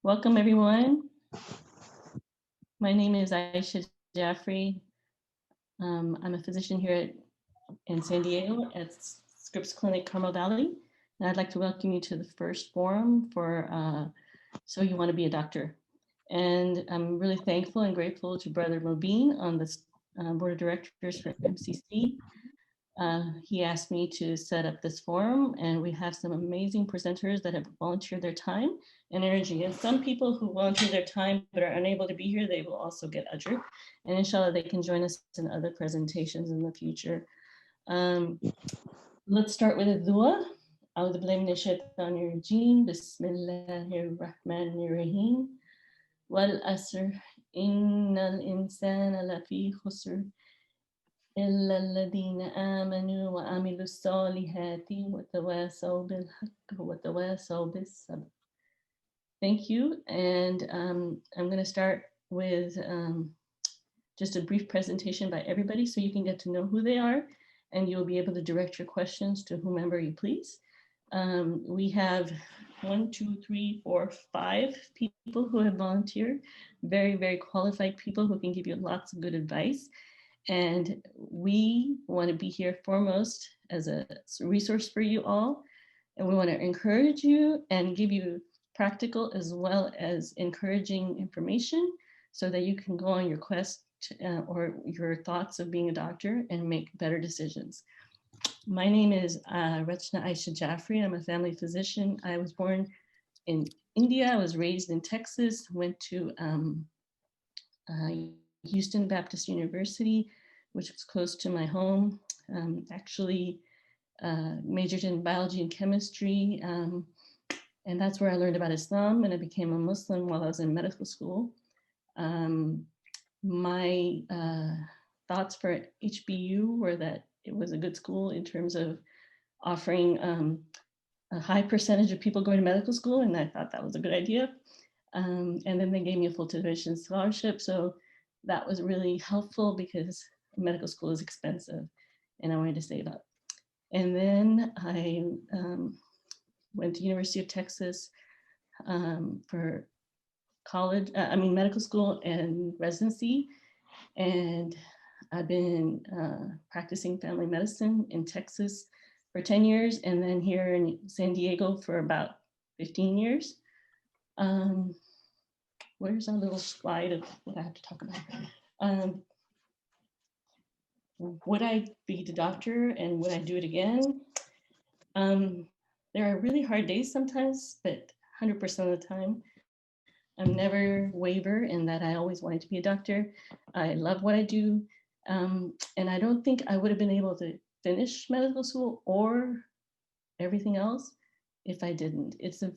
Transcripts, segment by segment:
Welcome, everyone. My name is Aisha Jaffrey. I'm a physician here in San Diego at Scripps Clinic, Carmel Valley. And I'd like to welcome you to the first forum for So You Want to Be a Doctor. And I'm really thankful and grateful to Brother Mobeen on the board of directors for MCC. He asked me to set up this forum, and we have some amazing presenters that have volunteered their time and energy. And some people who volunteer their time but are unable to be here, they will also get ajr. And inshallah, they can join us in other presentations in the future. Let's start with a dua. أعوذ بالله من الشيطان الرجيم بسم الله الرحمن الرحيم والأسر إن الإنسان لفي خسر إلا الذين آمنوا وعملوا الصالحات وتواصوا بالحق وتواصوا بالصبر. Thank you. And I'm going to start with just a brief presentation by everybody so you can get to know who they are and you'll be able to direct your questions to whomever you please. We have 1, 2, 3, 4, 5 people who have volunteered, very, very qualified people who can give you lots of good advice. And we want to be here foremost as a resource for you all. And we want to encourage you and give you practical as well as encouraging information so that you can go on your quest or your thoughts of being a doctor and make better decisions. My name is Rachna Aisha Jaffrey. I'm a family physician. I was born in India. I was raised in Texas, went to Houston Baptist University, which was close to my home. Actually majored in biology and chemistry. And that's where I learned about Islam, and I became a Muslim while I was in medical school. My thoughts for HBU were that it was a good school in terms of offering a high percentage of people going to medical school, and I thought that was a good idea. And then they gave me a full tuition scholarship, so that was really helpful because medical school is expensive, and I wanted to save up. And then I went to University of Texas for college, medical school and residency. And I've been practicing family medicine in Texas for 10 years, and then here in San Diego for about 15 years. Where's our little slide of what I have to talk about? Would I be the doctor and would I do it again? There are really hard days sometimes, but 100% of the time, I'm never waver in that I always wanted to be a doctor. I love what I do. And I don't think I would have been able to finish medical school or everything else if I didn't. It's a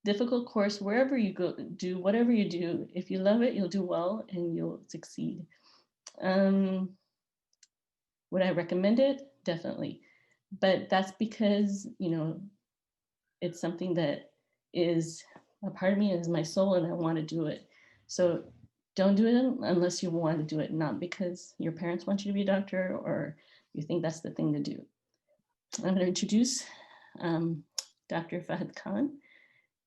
difficult course wherever you go, do whatever you do. If you love it, you'll do well and you'll succeed. Would I recommend it? Definitely. But that's because, it's something that is a part of me, is my soul, and I want to do it. So don't do it unless you want to do it, not because your parents want you to be a doctor or you think that's the thing to do. I'm going to introduce Dr. Fahad Khan.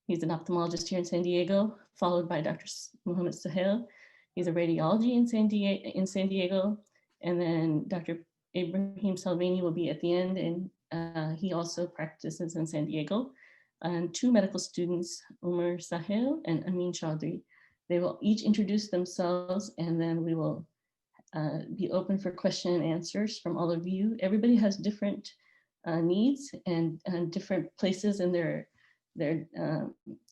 He's an ophthalmologist here in San Diego, followed by Dr. Mohammed Sahel. He's a radiology in San Diego. And then Dr. Ibrahim Salvani will be at the end, and he also practices in San Diego. And 2 medical students, Umar Sahel and Amin Chaudhry. They will each introduce themselves, and then we will be open for question and answers from all of you. Everybody has different needs and different places in their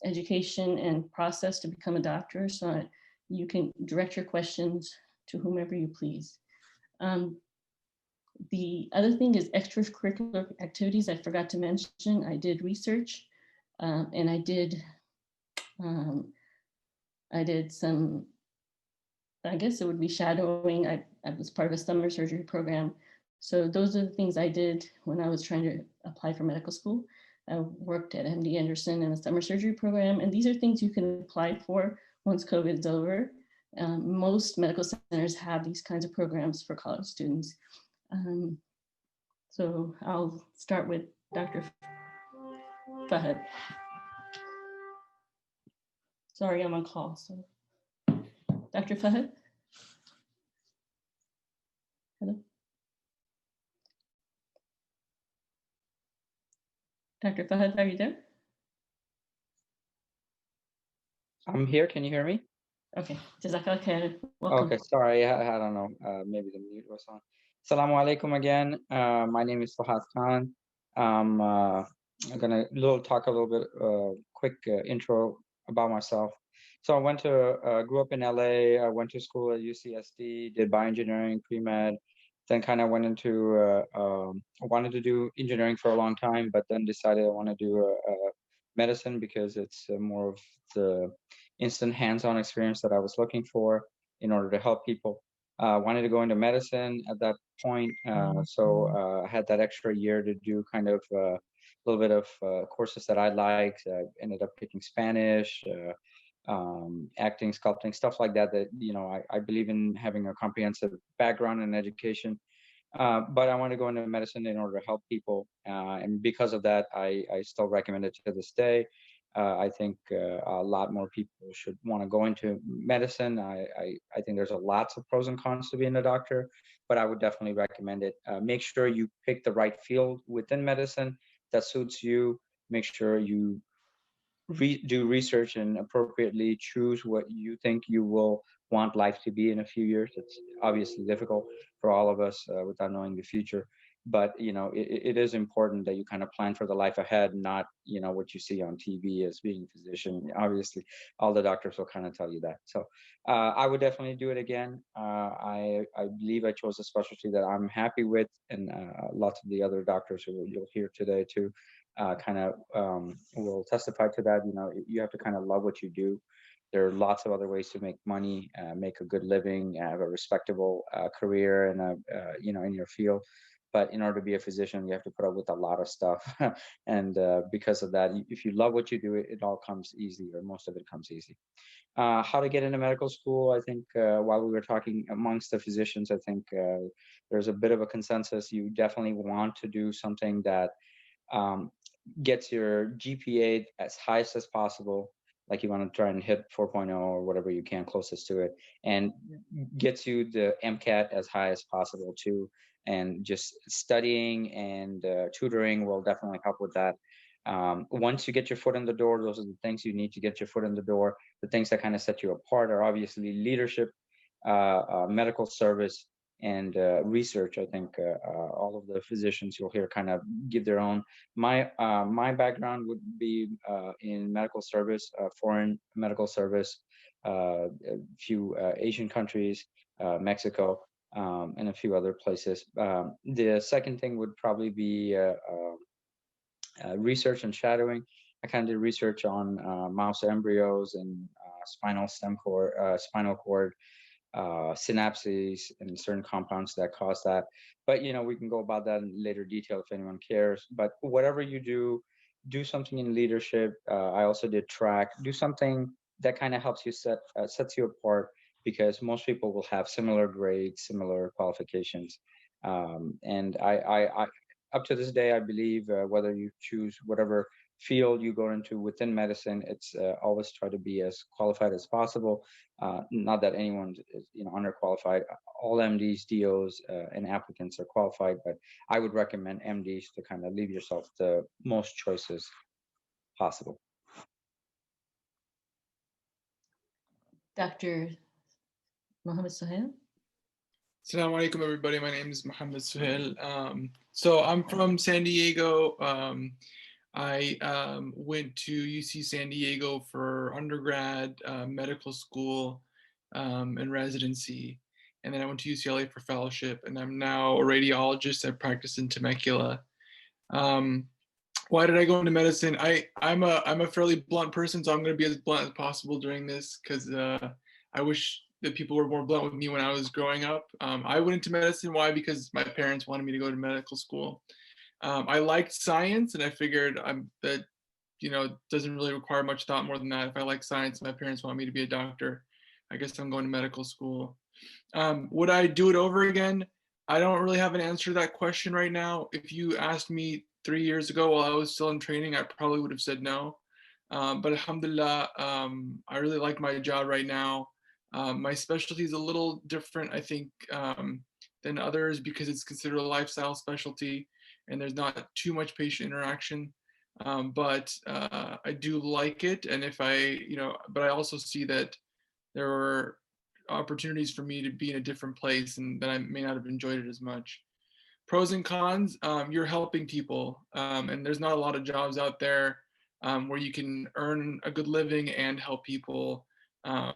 education and process to become a doctor, so you can direct your questions to whomever you please. The other thing is extracurricular activities. I forgot to mention, I did research and I did some, I guess it would be shadowing. I was part of a summer surgery program. So those are the things I did when I was trying to apply for medical school. I worked at MD Anderson in a summer surgery program, and these are things you can apply for once COVID's over. Most medical centers have these kinds of programs for college students. So I'll start with Dr. Fahad. Sorry, I'm on call. So, Dr. Fahad? Hello? Dr. Fahad, are you there? I'm here. Can you hear me? Okay. Jazakallah khair. Okay, Welcome. sorry. I don't know. Maybe the mute was on. Assalamu alaikum again. My name is Fahad Khan. I'm gonna talk a little bit, quick intro about myself. So I grew up in LA. I went to school at UCSD, did bioengineering, pre-med, then kind of went into, wanted to do engineering for a long time, but then decided I want to do medicine because it's more of the instant hands-on experience that I was looking for in order to help people. Wanted to go into medicine at that point, so I had that extra year to do kind of a little bit of courses that I liked. I ended up picking Spanish, acting, sculpting, stuff like that. That I believe in having a comprehensive background in education. But I want to go into medicine in order to help people, and because of that, I still recommend it to this day. I think a lot more people should want to go into medicine. I think there's lots of pros and cons to being a doctor, but I would definitely recommend it. Make sure you pick the right field within medicine that suits you. Make sure you do research and appropriately choose what you think you will want life to be in a few years. It's obviously difficult for all of us without knowing the future, but it is important that you kind of plan for the life ahead, not what you see on TV as being a physician. Obviously, all the doctors will kind of tell you that. So I would definitely do it again. I believe I chose a specialty that I'm happy with, and lots of the other doctors who you'll hear today too kind of will testify to that. You have to kind of love what you do. There are lots of other ways to make money, make a good living, have a respectable career, and in your field. But in order to be a physician, you have to put up with a lot of stuff, and because of that, if you love what you do, it all comes easy, or most of it comes easy. How to get into medical school? I think while we were talking amongst the physicians, I think there's a bit of a consensus. You definitely want to do something that um, gets your GPA as highest as possible. Like you want to try and hit 4.0 or whatever you can closest to it, and gets you the MCAT as high as possible too. And just studying and tutoring will definitely help with that. Once you get your foot in the door, those are the things you need to get your foot in the door. The things that kind of set you apart are obviously leadership, medical service, and research. I think all of the physicians you'll hear kind of give their own. My background would be in medical service, foreign medical service, a few Asian countries, Mexico, and a few other places. The second thing would probably be research and shadowing. I kind of did research on mouse embryos and spinal cord synapses and certain compounds that cause that. But we can go about that in later detail if anyone cares. But whatever you do something in leadership. I also did track. Do something that kind of helps you sets you apart, because most people will have similar grades, similar qualifications, and I up to this day, I believe whether you choose whatever field you go into within medicine, it's always try to be as qualified as possible. Not that anyone is underqualified. All MDs, DOs, and applicants are qualified, but I would recommend MDs to kind of leave yourself the most choices possible. Dr. Mohammed Sohail? Assalamu alaikum, everybody. My name is Mohammed Suhail. So I'm from San Diego. I went to UC San Diego for undergrad, medical school, and residency. And then I went to UCLA for fellowship, and I'm now a radiologist. I practice in Temecula. Why did I go into medicine? I'm a fairly blunt person, so I'm going to be as blunt as possible during this, because I wish that people were more blunt with me when I was growing up. I went into medicine. Why? Because my parents wanted me to go to medical school. I liked science, and I figured that it doesn't really require much thought more than that. If I like science, my parents want me to be a doctor, I guess I'm going to medical school. Would I do it over again? I don't really have an answer to that question right now. If you asked me 3 years ago while I was still in training, I probably would have said no. But alhamdulillah, I really like my job right now. My specialty is a little different, I think, than others because it's considered a lifestyle specialty and there's not too much patient interaction. But I do like it. And if but I also see that there are opportunities for me to be in a different place and that I may not have enjoyed it as much. Pros and cons, you're helping people, and there's not a lot of jobs out there where you can earn a good living and help people. I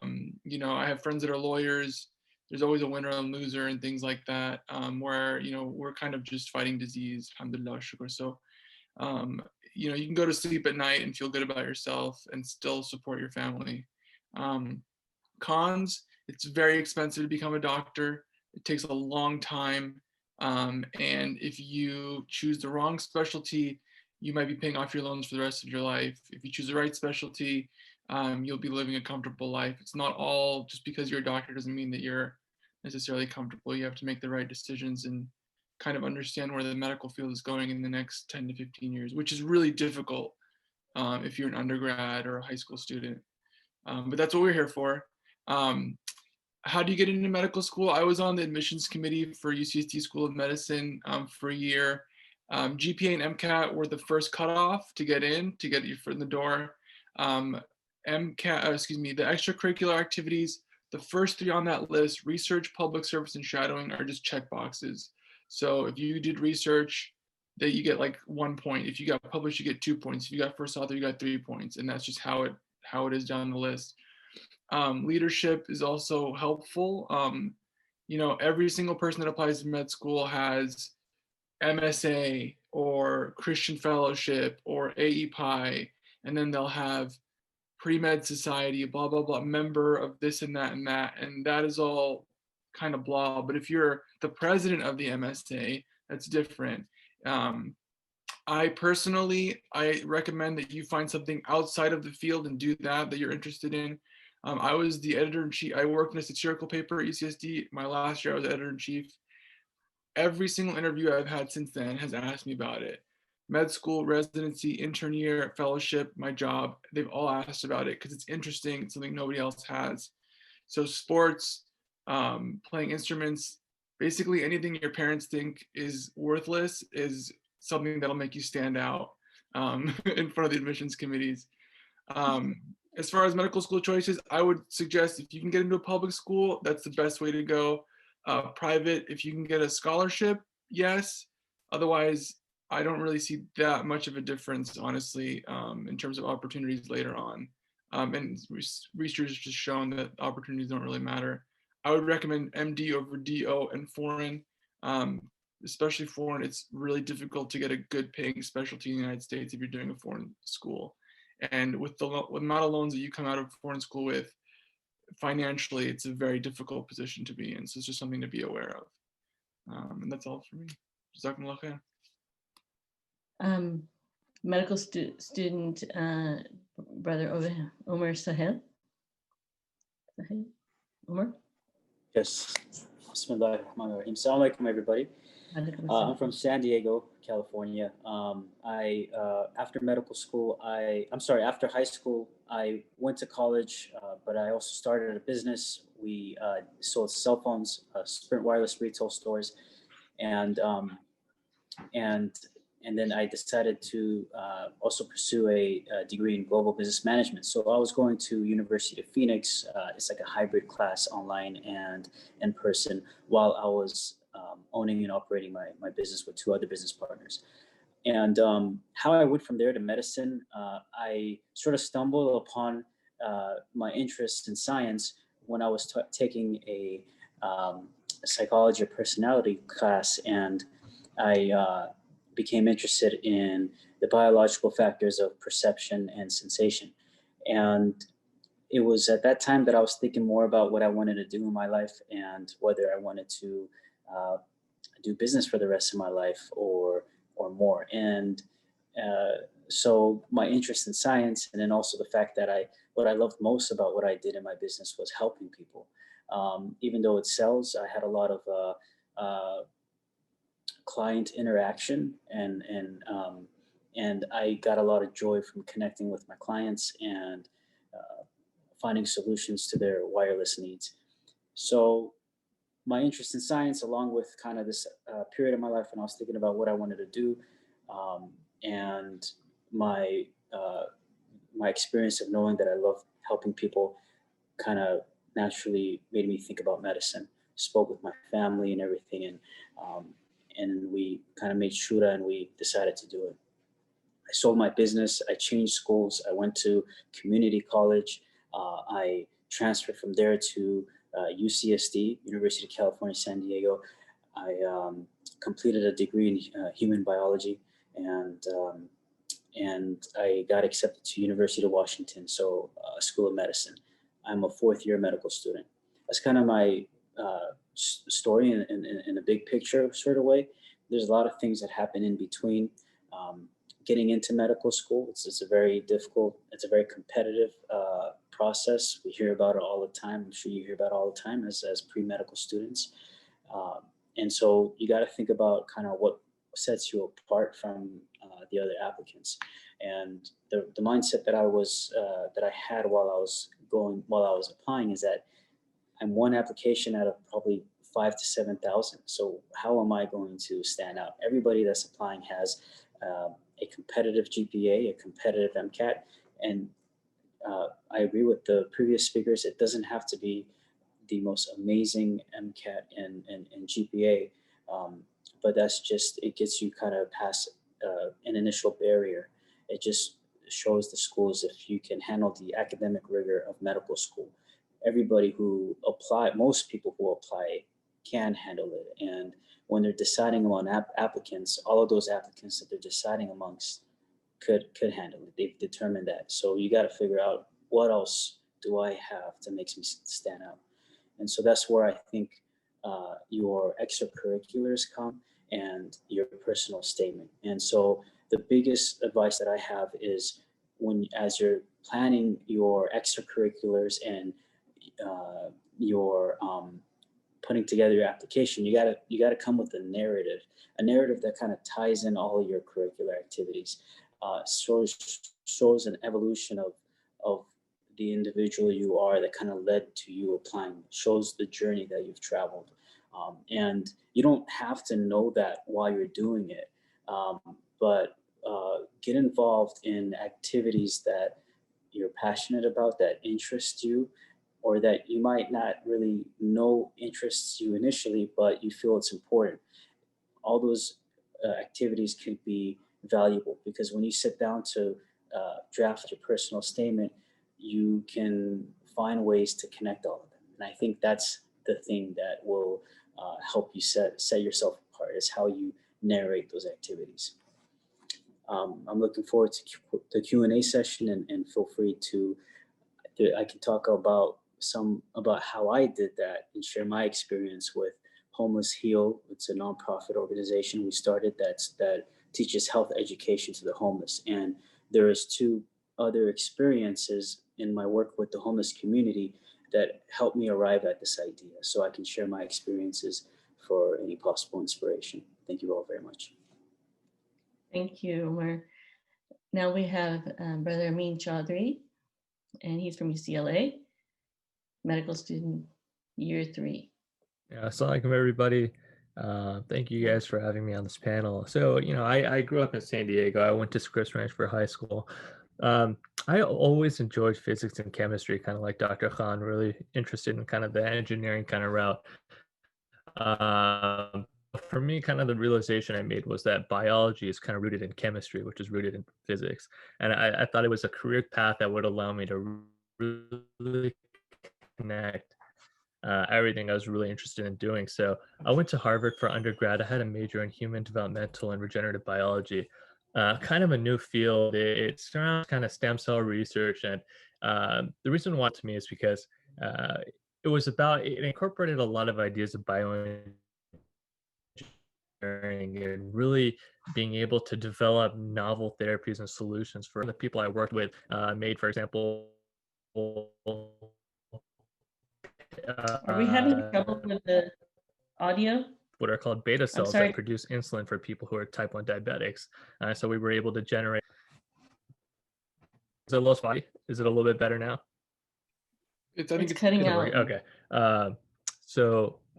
have friends that are lawyers. There's always a winner and loser and things like that, where we're kind of just fighting disease, alhamdulillah, shukr. So um, you can go to sleep at night and feel good about yourself and still support your family. Um, Cons, it's very expensive to become a doctor. It takes a long time. And if you choose the wrong specialty, you might be paying off your loans for the rest of your life. If you choose the right specialty, you'll be living a comfortable life. It's not all just because you're a doctor doesn't mean that you're necessarily comfortable. You have to make the right decisions and kind of understand where the medical field is going in the next 10 to 15 years, which is really difficult if you're an undergrad or a high school student. But that's what we're here for. Um, how do you get into medical school? I was on the admissions committee for UCSD School of Medicine for a year. GPA and MCAT were the first cutoff to get in, to get your foot in the door. The extracurricular activities, the first three on that list, research, public service, and shadowing, are just check boxes. So if you did research, that you get like 1 point. If you got published, you get 2 points. If you got first author, you got 3 points, and that's just how it is down the list. Leadership is also helpful. Every single person that applies to med school has MSA or Christian Fellowship or AEPI, and then they'll have pre-med society, blah, blah, blah, member of this and that is all kind of blah. But if you're the president of the MSA, that's different. I personally, I recommend that you find something outside of the field and do that you're interested in. I was the editor-in-chief. I worked in a satirical paper at UCSD. My last year, I was editor-in-chief. Every single interview I've had since then has asked me about it. Med school, residency, intern year, fellowship, my job, they've all asked about it because it's interesting. It's something nobody else has. So sports, playing instruments, basically anything your parents think is worthless is something that'll make you stand out in front of the admissions committees. As far as medical school choices, I would suggest if you can get into a public school, that's the best way to go. Private, if you can get a scholarship, yes. Otherwise, I don't really see that much of a difference, honestly, in terms of opportunities later on. And research has just shown that opportunities don't really matter. I would recommend MD over DO and foreign, especially foreign. It's really difficult to get a good paying specialty in the United States if you're doing a foreign school. And with the amount of loans that you come out of foreign school with, financially, it's a very difficult position to be in. So it's just something to be aware of. And that's all for me. Jazakumullah khair. Medical student, Brother Omar Sahel. Omar? Yes. Bismillahirrahmanirrahim. Assalamu alaikum, everybody. I'm from San Diego, California. After medical school, after high school, I went to college, but I also started a business. We sold cell phones, Sprint wireless retail stores, and then I decided to also pursue a degree in global business management. So I was going to University of Phoenix. It's like a hybrid class, online and in person, while I was owning and operating my business with two other business partners. And how I went from there to medicine, I sort of stumbled upon my interest in science when I was taking a psychology of personality class, and I became interested in the biological factors of perception and sensation. And it was at that time that I was thinking more about what I wanted to do in my life and whether I wanted to do business for the rest of my life or more. And so my interest in science, and then also the fact that what I loved most about what I did in my business was helping people. Even though it sells, I had a lot of client interaction and And I got a lot of joy from connecting with my clients and finding solutions to their wireless needs. So my interest in science, along with kind of this period of my life when I was thinking about what I wanted to do, and my my experience of knowing that I love helping people, kind of naturally made me think about medicine. Spoke with my family and everything, and we kind of made shura and we decided to do it. I sold my business. I changed schools. I went to community college. I transferred from there to UCSD, University of California, San Diego. I completed a degree in human biology, and I got accepted to University of Washington, so School of Medicine. I'm a fourth year medical student. That's kind of my story in a big picture sort of way. There's a lot of things that happen in between. Getting into medical school, it's a very difficult, it's a very competitive process. We hear about it all the time. I'm sure you hear about it all the time as pre-medical students. And so you got to think about kind of what sets you apart from the other applicants. And the mindset that I had while I was applying is that I'm one application out of probably 5,000 to 7,000. So how am I going to stand out? Everybody that's applying has a competitive GPA, a competitive MCAT, and I agree with the previous speakers. It doesn't have to be the most amazing MCAT and GPA, but that's just, it gets you kind of past an initial barrier. It just shows the schools if you can handle the academic rigor of medical school. Everybody who apply, most people who apply can handle it. And when they're deciding on applicants, all of those applicants that they're deciding amongst could handle it. They've determined that. So you got to figure out, what else do I have that makes me stand out? And so that's where I think your extracurriculars come and your personal statement. And so the biggest advice that I have is, as you're planning your extracurriculars and your putting together your application, you gotta come with a narrative that kind of ties in all your curricular activities. Shows an evolution of the individual you are that kind of led to you applying. Shows the journey that you've traveled, and you don't have to know that while you're doing it, but get involved in activities that you're passionate about, that interest you, or that you might not really know interests you initially, but you feel it's important. All those activities can be valuable, because when you sit down to draft your personal statement, you can find ways to connect all of them. And I think that's the thing that will help you set yourself apart, is how you narrate those activities. I'm looking forward to the Q&A session, and feel free to, I can talk about how I did that and share my experience with Homeless Heal. It's a nonprofit organization we started that teaches health education to the homeless. And there is 2 other experiences in my work with the homeless community that helped me arrive at this idea. So I can share my experiences for any possible inspiration. Thank you all very much. Thank you, Umar. Now we have Brother Amin Chaudhry, and he's from UCLA, medical student, year 3. Yeah, assalamu alaikum, everybody. Thank you guys for having me on this panel. So, I grew up in San Diego. I went to Scripps Ranch for high school. I always enjoyed physics and chemistry, kind of like Dr. Khan, really interested in kind of the engineering kind of route. For me, kind of the realization I made was that biology is kind of rooted in chemistry, which is rooted in physics. And I thought it was a career path that would allow me to really connect everything I was really interested in doing. So I went to Harvard for undergrad. I had a major in human developmental and regenerative biology, kind of a new field. It surrounds kind of stem cell research. And the reason why to me is because it incorporated a lot of ideas of bioengineering and really being able to develop novel therapies and solutions for the people I worked with. Made, for example, Are we having trouble with the audio? what are called beta I'm cells sorry. that produce insulin for people who are type 1 diabetics. So we were able to generate. Is it a little spotty? Is it a little bit better now? I think It's it's cutting Is it out. working? Okay.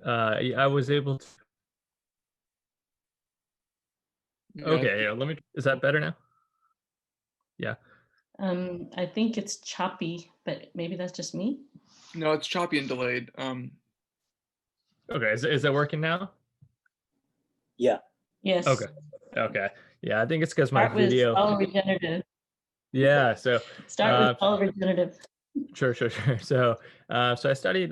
I was able to. yeah, Okay, yeah, is that better now? Yeah. I think it's choppy, but maybe that's just me. no, it's choppy and delayed. Okay, is it working now? Yeah. Yes. Okay. Okay. Yeah, I think it's because my Start with video. follow regenerative. Yeah. So Start with uh, follow regenerative. Sure. So I studied,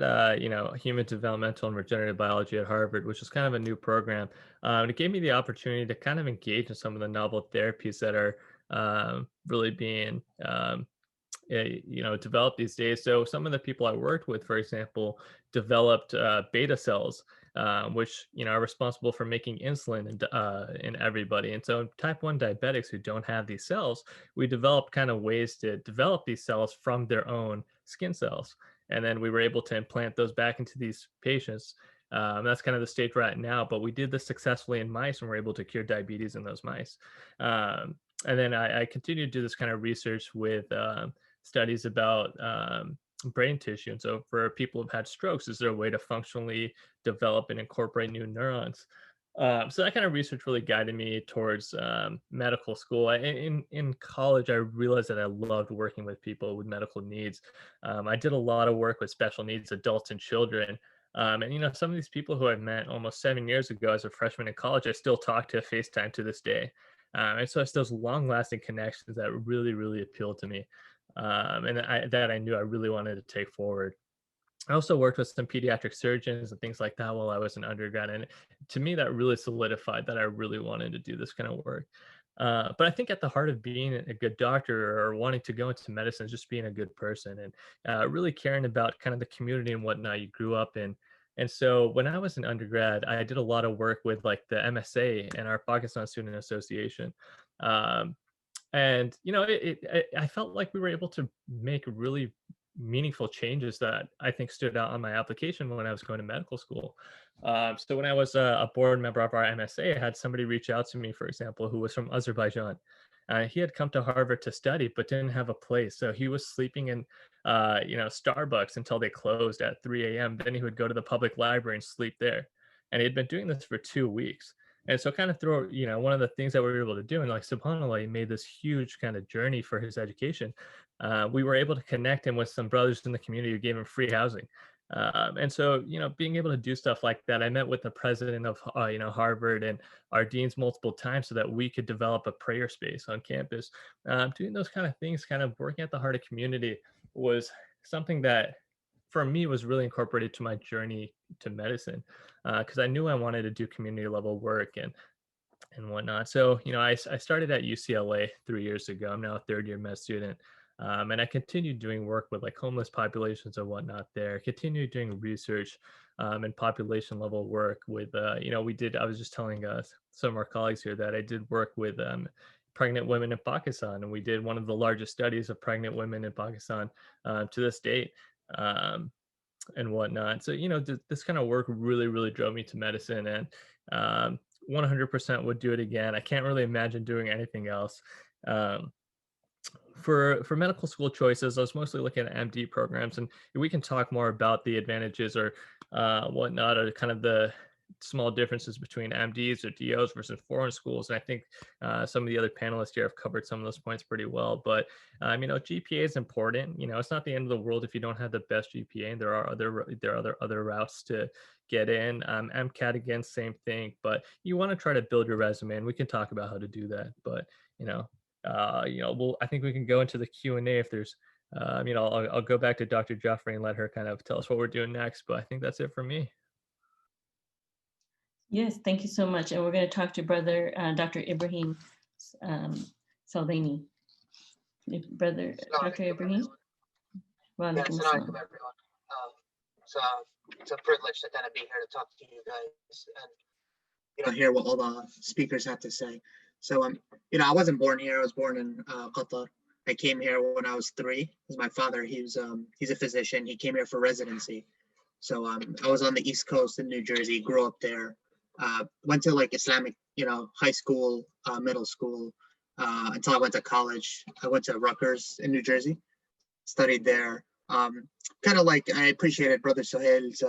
human developmental and regenerative biology at Harvard, which is kind of a new program. And it gave me the opportunity to kind of engage in some of the novel therapies that are really being, developed these days. So some of the people I worked with, for example, developed beta cells, which are responsible for making insulin in everybody. And so type 1 diabetics who don't have these cells, we developed kind of ways to develop these cells from their own skin cells. And then we were able to implant those back into these patients. That's kind of the stage we're at now, but we did this successfully in mice and we're able to cure diabetes in those mice. And then I continued to do this kind of research with studies about brain tissue. And so for people who've had strokes, is there a way to functionally develop and incorporate new neurons? So that kind of research really guided me towards medical school. In college, I realized that I loved working with people with medical needs. I did a lot of work with special needs adults and children. And some of these people who I met almost 7 years ago as a freshman in college, I still talk to FaceTime to this day. And so it's those long-lasting connections that really, really appeal to me, that I knew I really wanted to take forward. I also worked with some pediatric surgeons and things like that while I was an undergrad, and to me, that really solidified that I really wanted to do this kind of work. But I think at the heart of being a good doctor or wanting to go into medicine is just being a good person and really caring about kind of the community and whatnot you grew up in. And so when I was an undergrad, I did a lot of work with like the MSA and our Pakistan Student Association. Um, and I felt like we were able to make really meaningful changes that I think stood out on my application when I was going to medical school. So when I was a board member of our MSA, I had somebody reach out to me, for example, who was from Azerbaijan. He had come to Harvard to study, but didn't have a place. So he was sleeping in, Starbucks until they closed at 3 a.m. Then he would go to the public library and sleep there. And he had been doing this for 2 weeks. And so kind of one of the things that we were able to do, and like subhanAllah, he made this huge kind of journey for his education. We were able to connect him with some brothers in the community who gave him free housing. And so, being able to do stuff like that, I met with the president of, Harvard and our deans multiple times so that we could develop a prayer space on campus. Doing those kind of things, kind of working at the heart of community was something that for me was really incorporated to my journey to medicine because I knew I wanted to do community level work and whatnot. So, I started at UCLA 3 years ago. I'm now a third year med student. And I continued doing work with like homeless populations and whatnot there, continued doing research and population level work with, I was just telling some of our colleagues here that I did work with pregnant women in Pakistan. And we did one of the largest studies of pregnant women in Pakistan to this date. And whatnot. So, this kind of work really, really drove me to medicine and 100% would do it again. I can't really imagine doing anything else. For medical school choices, I was mostly looking at MD programs, and we can talk more about the advantages or whatnot, or kind of the small differences between MDs or DOs versus foreign schools. And I think some of the other panelists here have covered some of those points pretty well. But GPA is important. It's not the end of the world if you don't have the best GPA, and there are other routes to get in. MCAT again, same thing. But you want to try to build your resume, and we can talk about how to do that. But I think we can go into the Q&A if there's, I'll go back to Dr. Jaffrey and let her kind of tell us what we're doing next. But I think that's it for me. Yes, thank you so much. And we're going to talk to Brother Dr. Ibrahim Salvani. Brother Dr. Ibrahim. Yes, everyone. It's a privilege to kind of be here to talk to you guys and hear what all the speakers have to say. So I wasn't born here. I was born in Qatar. I came here when I was 3. Because my father, he's a physician. He came here for residency. So I was on the East Coast in New Jersey. Grew up there. went to like Islamic, high school, middle school, until I went to college. I went to Rutgers in New Jersey, studied there. Kind of like I appreciated Brother Sohail's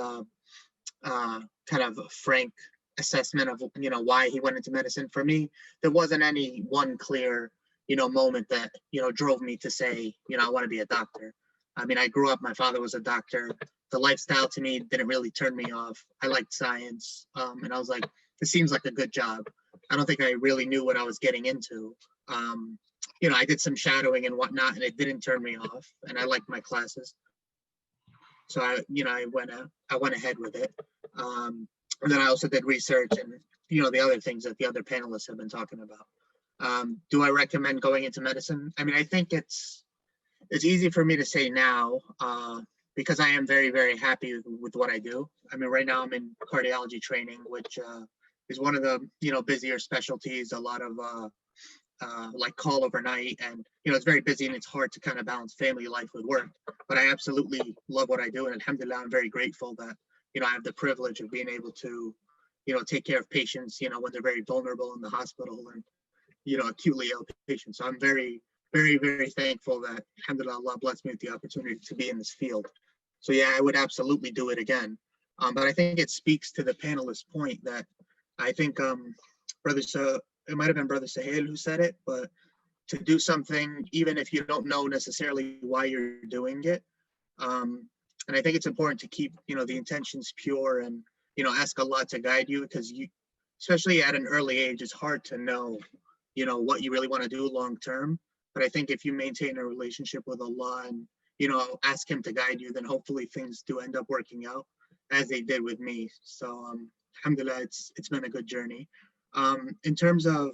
kind of frank assessment of why he went into medicine. For me, there wasn't any one clear moment that drove me to say I want to be a doctor. I mean, I grew up, my father was a doctor. The lifestyle to me didn't really turn me off. I liked science, and I was like, this seems like a good job. I don't think I really knew what I was getting into. I did some shadowing and whatnot, and it didn't turn me off, and I liked my classes. So I went ahead with it. And then I also did research and the other things that the other panelists have been talking about. Do I recommend going into medicine? I mean, I think it's easy for me to say now, because I am very, very happy with what I do. I mean, right now I'm in cardiology training, which is one of the busier specialties. A lot of like call overnight, and it's very busy, and it's hard to kind of balance family life with work. But I absolutely love what I do, and alhamdulillah, I'm very grateful that I have the privilege of being able to take care of patients when they're very vulnerable in the hospital, and acutely ill patients. So I'm very, very, very thankful that alhamdulillah, Allah blessed me with the opportunity to be in this field. So yeah, I would absolutely do it again. But I think it speaks to the panelist's point that I think it might have been Brother Sohail who said it, but to do something, even if you don't know necessarily why you're doing it. And I think it's important to keep, the intentions pure and, ask Allah to guide you, because especially at an early age, it's hard to know, what you really want to do long term. But I think if you maintain a relationship with Allah and, ask Him to guide you, then hopefully things do end up working out as they did with me. So, alhamdulillah, it's been a good journey. In terms of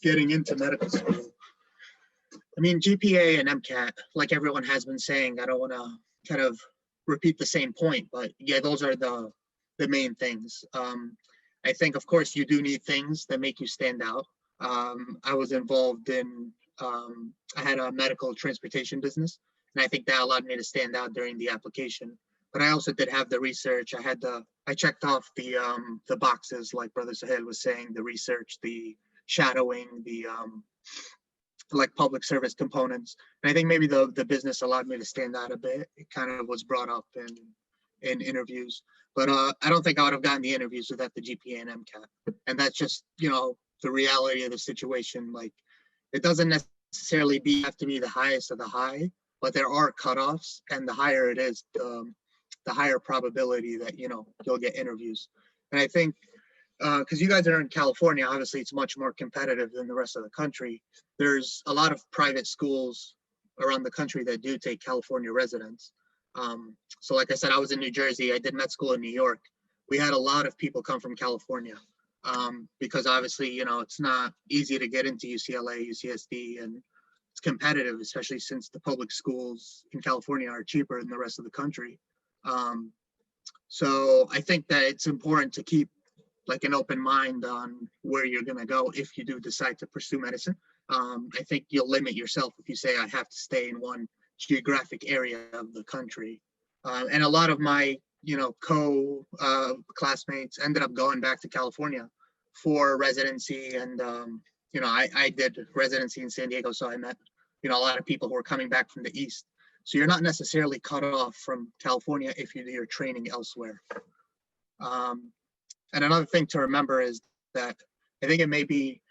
getting into medical school, I mean, GPA and MCAT, like everyone has been saying, I don't want to kind of repeat the same point, but yeah, those are the main things. I think, of course, you do need things that make you stand out. I was involved in, I had a medical transportation business, and I think that allowed me to stand out during the application. But I also did have the research. I checked off the boxes, like Brother Sohail was saying, the research, the shadowing, the like public service components. And I think maybe the business allowed me to stand out a bit. It kind of was brought up in interviews, but I don't think I would have gotten the interviews without the GPA and MCAT. And that's just, the reality of the situation. Like, it doesn't necessarily have to be the highest of the high, but there are cutoffs, and the higher it is, the higher probability that, you'll get interviews. And I think, because you guys are in California, obviously it's much more competitive than the rest of the country. There's a lot of private schools around the country that do take California residents. So like I said, I was in New Jersey. I did med school in New York. We had a lot of people come from California, because obviously, it's not easy to get into UCLA, UCSD, and it's competitive, especially since the public schools in California are cheaper than the rest of the country. So I think that it's important to keep like an open mind on where you're going to go if you do decide to pursue medicine. I think you'll limit yourself if you say I have to stay in one geographic area of the country. And a lot of my, classmates ended up going back to California for residency. And, I did residency in San Diego, so I met, a lot of people who were coming back from the East. So you're not necessarily cut off from California if you do your training elsewhere. And another thing to remember is that I think it may be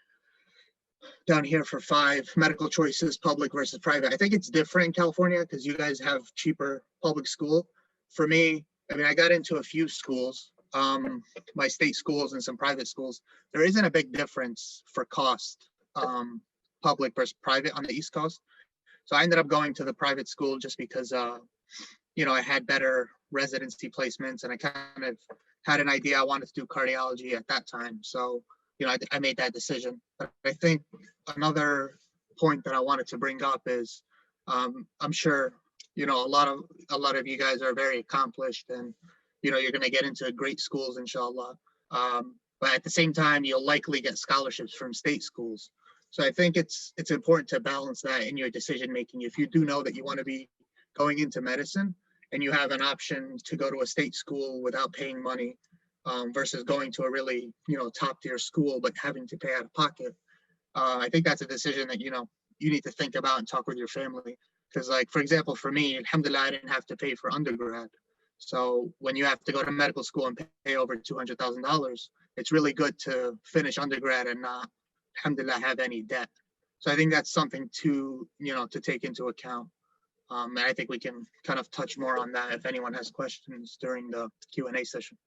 down here for 5 medical choices, public versus private. I think it's different in California because you guys have cheaper public school. For me, I mean, I got into a few schools, my state schools and some private schools. There isn't a big difference for cost, public versus private on the East Coast. So I ended up going to the private school just because, I had better residency placements, and I kind of had an idea I wanted to do cardiology at that time. So, I made that decision. But I think another point that I wanted to bring up is, I'm sure, a lot of you guys are very accomplished, and, you're going to get into great schools, inshallah. But at the same time, you'll likely get scholarships from state schools. So I think it's important to balance that in your decision making. If you do know that you want to be going into medicine and you have an option to go to a state school without paying money, versus going to a really, top tier school, but having to pay out of pocket. I think that's a decision that, you need to think about and talk with your family. Because like, for example, for me, alhamdulillah, I didn't have to pay for undergrad. So when you have to go to medical school and pay over $200,000, it's really good to finish undergrad and not, alhamdulillah, have any debt. So I think that's something to, to take into account. And I think we can kind of touch more on that if anyone has questions during the Q&A session.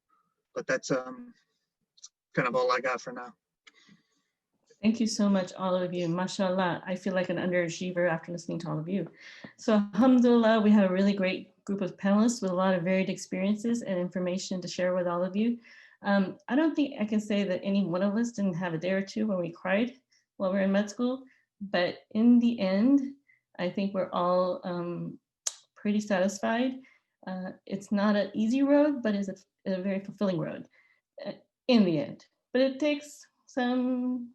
But that's kind of all I got for now. Thank you so much, all of you. MashaAllah, I feel like an underachiever after listening to all of you. So alhamdulillah, we have a really great group of panelists with a lot of varied experiences and information to share with all of you. I don't think I can say that any one of us didn't have a day or two when we cried while we were in med school, but in the end, I think we're all pretty satisfied. It's not an easy road, but it's a very fulfilling road in the end. But it takes some,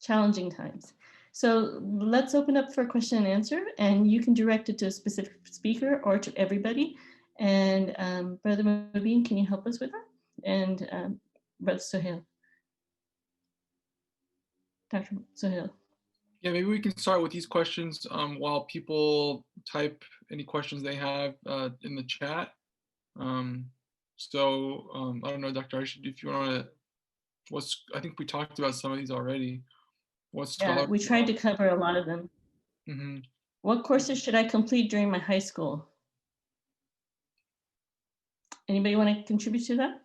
challenging times. So let's open up for question and answer, and you can direct it to a specific speaker or to everybody. And Brother Mubin, can you help us with that? And Brother Sohail. Dr. Sohail. Yeah, maybe we can start with these questions while people type any questions they have in the chat. I don't know, Dr. Arshid, if you want to, I think we talked about some of these already. Yeah, we tried to cover a lot of them. Mm-hmm. What courses should I complete during my high school? Anybody want to contribute to that?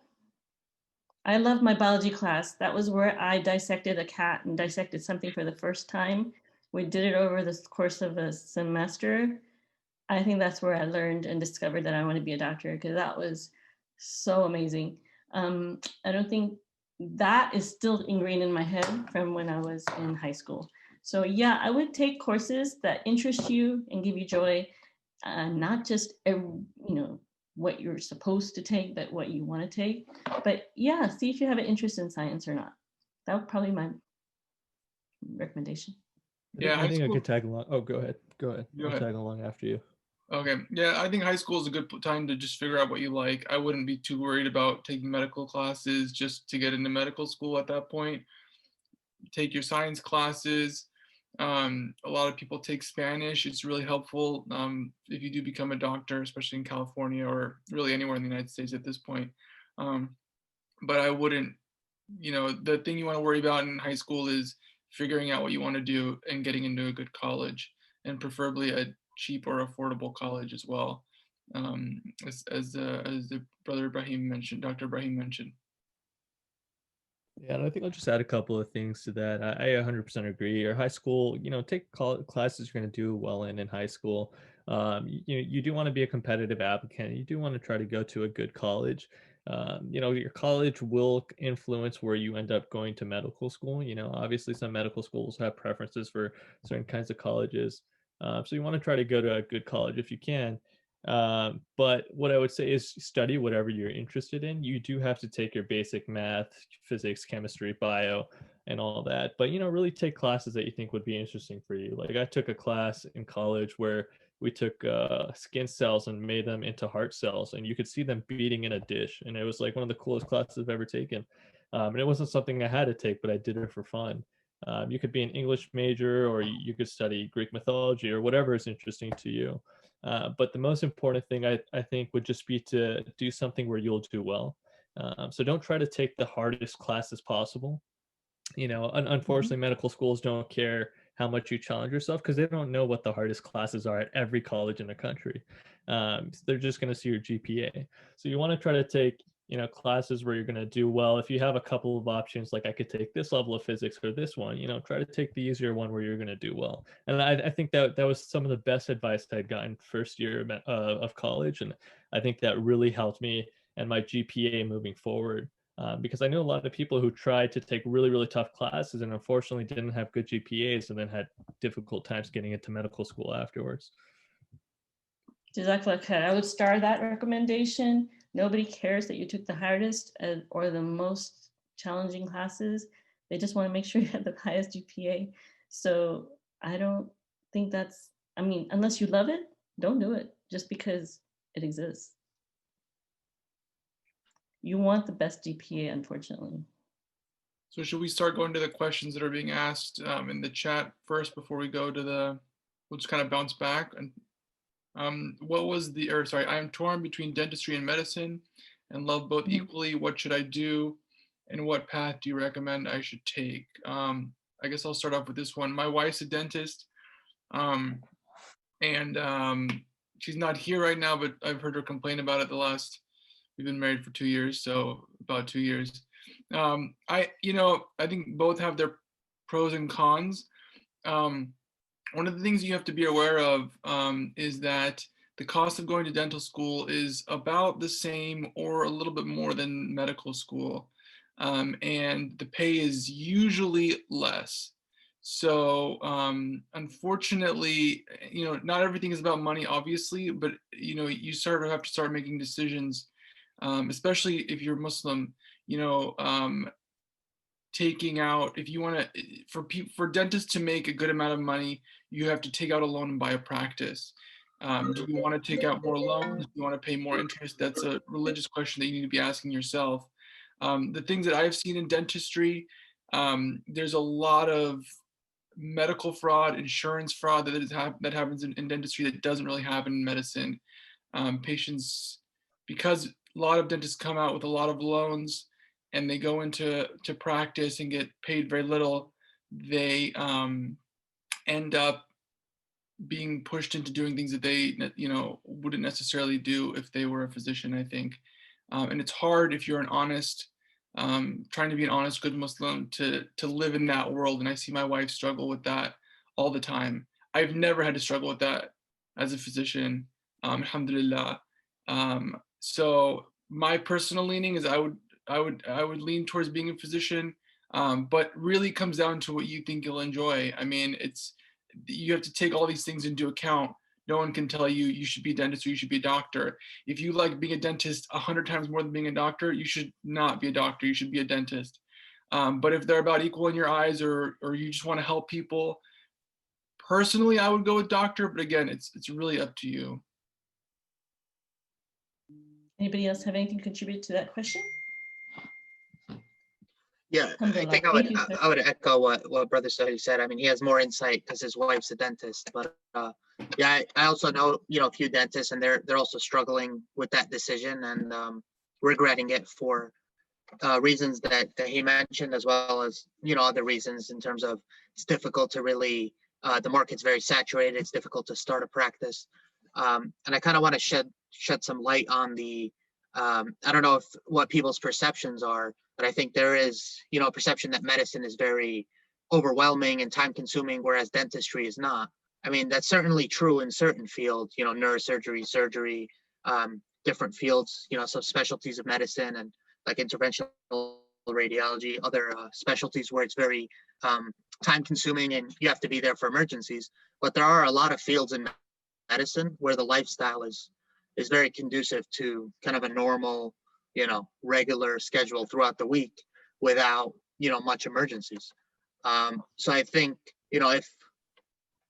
I love my biology class. That was where I dissected a cat and dissected something for the first time. We did it over the course of a semester. I think that's where I learned and discovered that I want to be a doctor, because that was so amazing. I don't think that is still ingrained in my head from when I was in high school. So yeah, I would take courses that interest you and give you joy, not just what you're supposed to take, but what you want to take. But yeah, see if you have an interest in science or not. That would probably be my recommendation. Yeah, I think I could tag along. Oh, go ahead. I'll tag along after you. Okay. Yeah, I think high school is a good time to just figure out what you like. I wouldn't be too worried about taking medical classes just to get into medical school at that point. Take your science classes. A lot of people take Spanish. It's really helpful if you do become a doctor, especially in California or really anywhere in the United States at this point. But I wouldn't, the thing you want to worry about in high school is figuring out what you want to do and getting into a good college, and preferably a cheap or affordable college as well, as the brother Ibrahim mentioned, Dr. Ibrahim mentioned. Yeah, and I think I'll just add a couple of things to that. I 100% agree. Your high school, take classes you're going to do well in high school. You do want to be a competitive applicant. You do want to try to go to a good college. Your college will influence where you end up going to medical school. Obviously some medical schools have preferences for certain kinds of colleges. So you want to try to go to a good college if you can. But what I would say is study whatever you're interested in. You do have to take your basic math, physics, chemistry, bio, and all that. But, really take classes that you think would be interesting for you. Like I took a class in college where we took skin cells and made them into heart cells, and you could see them beating in a dish. And it was like one of the coolest classes I've ever taken. And it wasn't something I had to take, but I did it for fun. You could be an English major, or you could study Greek mythology, or whatever is interesting to you. But the most important thing I think would just be to do something where you'll do well. So don't try to take the hardest classes possible. Unfortunately, medical schools don't care how much you challenge yourself, because they don't know what the hardest classes are at every college in the country. They're just going to see your GPA. So you want to try to take classes where you're going to do well. If you have a couple of options, like I could take this level of physics or this one, try to take the easier one where you're going to do well. And I think that was some of the best advice I'd gotten first year of college. And I think that really helped me and my GPA moving forward. Because I knew a lot of people who tried to take really, really tough classes and unfortunately didn't have good GPAs and then had difficult times getting into medical school afterwards. Jazakallah khair. I would star that recommendation. Nobody cares that you took the hardest or the most challenging classes. They just want to make sure you have the highest GPA. So I don't think unless you love it, don't do it just because it exists. You want the best GPA, unfortunately. So should we start going to the questions that are being asked in the chat first before we go to we'll just kind of bounce back? And what was sorry, I am torn between dentistry and medicine and love both equally. What should I do? And what path do you recommend I should take? I guess I'll start off with this one. My wife's a dentist, and she's not here right now, but I've heard her complain about it we've been married for 2 years, so about 2 years. I think both have their pros and cons. One of the things you have to be aware of is that the cost of going to dental school is about the same or a little bit more than medical school. And the pay is usually less. So unfortunately, not everything is about money, obviously, but you sort of have to start making decisions, especially if you're Muslim, taking out, if you want to, for dentists to make a good amount of money, you have to take out a loan and buy a practice. Do you want to take out more loans? Do you want to pay more interest? That's a religious question that you need to be asking yourself. The things that I've seen in dentistry, there's a lot of medical fraud, insurance fraud that happens in dentistry that doesn't really happen in medicine. Patients, because a lot of dentists come out with a lot of loans and they go into practice and get paid very little, they end up being pushed into doing things that they wouldn't necessarily do if they were a physician, I think. And it's hard if you're trying to be an honest, good Muslim to live in that world. And I see my wife struggle with that all the time. I've never had to struggle with that as a physician, alhamdulillah. So my personal leaning is I would lean towards being a physician, but really comes down to what you think you'll enjoy. I mean, you have to take all these things into account. No one can tell you you should be a dentist or you should be a doctor. If you like being a dentist 100 times more than being a doctor, you should not be a doctor. You should be a dentist. But if they're about equal in your eyes, or you just want to help people, personally, I would go with doctor. But again, it's really up to you. Anybody else have anything to contribute to that question? Yeah, I think I would echo what Brother Sahih said. I mean, he has more insight because his wife's a dentist. But yeah, I also know a few dentists, and they're also struggling with that decision and regretting it for reasons that he mentioned, as well as other reasons in terms of it's difficult to really the market's very saturated. It's difficult to start a practice, and I kind of want to shed some light on the I don't know what people's perceptions are. But I think there is, a perception that medicine is very overwhelming and time consuming, whereas dentistry is not. I mean, that's certainly true in certain fields, neurosurgery, surgery, different fields, some specialties of medicine and like interventional radiology, other specialties where it's very time consuming and you have to be there for emergencies. But there are a lot of fields in medicine where the lifestyle is very conducive to kind of a normal, regular schedule throughout the week without, much emergencies. So I think,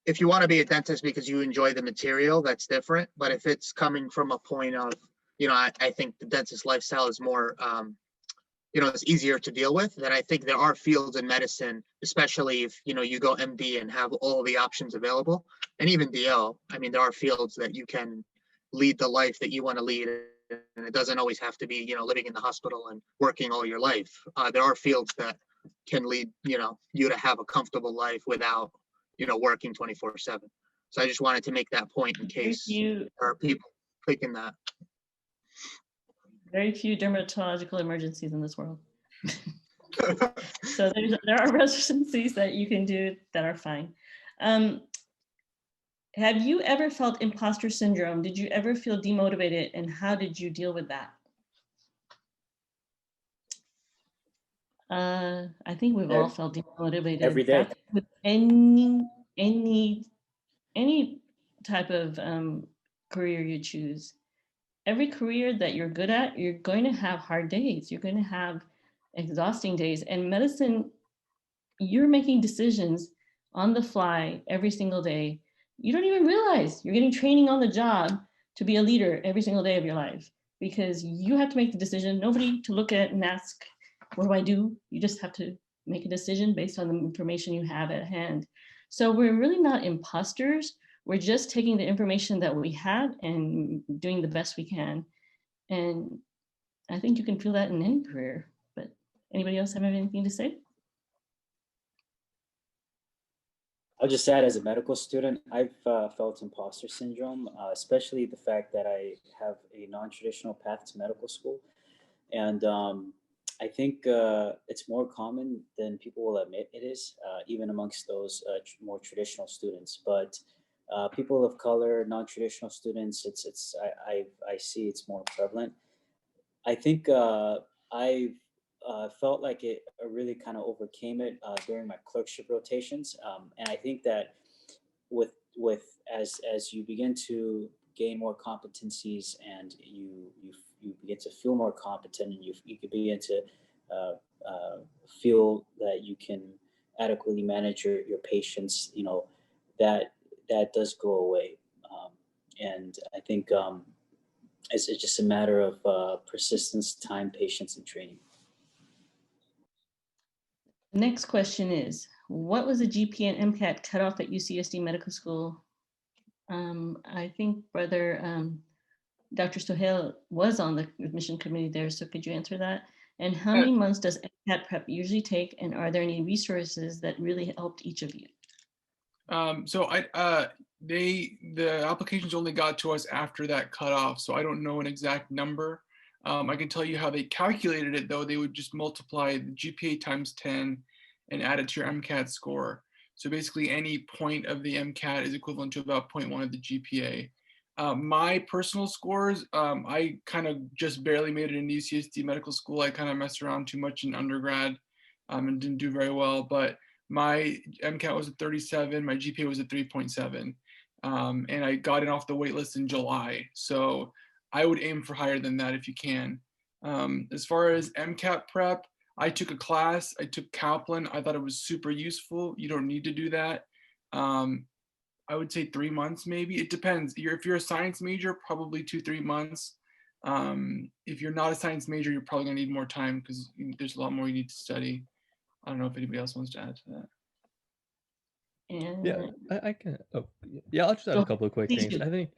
if you want to be a dentist because you enjoy the material, that's different. But if it's coming from a point of, I think the dentist lifestyle is more, it's easier to deal with. Then I think there are fields in medicine, especially if, you go MD and have all the options available, and even DO. I mean, there are fields that you can lead the life that you want to lead. And it doesn't always have to be, living in the hospital and working all your life. There are fields that can lead, you to have a comfortable life without, working 24/7. So I just wanted to make that point in case there are people thinking that. Very few dermatological emergencies in this world. So there are residencies that you can do that are fine. Have you ever felt imposter syndrome? Did you ever feel demotivated, and how did you deal with that? I think we've all felt demotivated every day with any type of career you choose. Every career that you're good at, you're going to have hard days. You're going to have exhausting days. And medicine, you're making decisions on the fly every single day. You don't even realize you're getting training on the job to be a leader every single day of your life. because you have to make the decision. Nobody to look at and ask, what do I do? You just have to make a decision based on the information you have at hand. So we're really not imposters. We're just taking the information that we have and doing the best we can. And I think you can feel that in any career, but anybody else have anything to say? I'll just add, as a medical student, I've felt imposter syndrome, especially the fact that I have a non-traditional path to medical school. And I think it's more common than people will admit it is, even amongst those more traditional students. But people of color, non-traditional students, I see it's more prevalent. I think I've felt like it really kind of overcame it during my clerkship rotations, and I think that with as you begin to gain more competencies and you begin to feel more competent, and you can begin to feel that you can adequately manage your patients, that does go away, and I think it's just a matter of persistence, time, patience, and training. The next question is, what was the GPA and MCAT cutoff at UCSD Medical School? I think Brother Dr. Sohail was on the admission committee there, so could you answer that? And how many months does MCAT prep usually take, and are there any resources that really helped each of you? The applications only got to us after that cutoff, so I don't know an exact number. I can tell you how they calculated it, though. They would just multiply the GPA times 10 and add it to your MCAT score. So basically any point of the MCAT is equivalent to about 0.1 of the GPA. My personal scores, I kind of just barely made it in UCSD Medical School. I kind of messed around too much in undergrad and didn't do very well, but my MCAT was a 37, my GPA was a 3.7, and I got it off the wait list in July. So I would aim for higher than that if you can. As far as MCAT prep, I took a class, I took Kaplan. I thought it was super useful. You don't need to do that. I would say 3 months, maybe. It depends. If you're a science major, probably 2-3 months. If you're not a science major, you're probably gonna need more time because there's a lot more you need to study. I don't know if anybody else wants to add to that. And Yeah, I can. Oh, yeah, I'll just add a couple of quick please things. do. I think,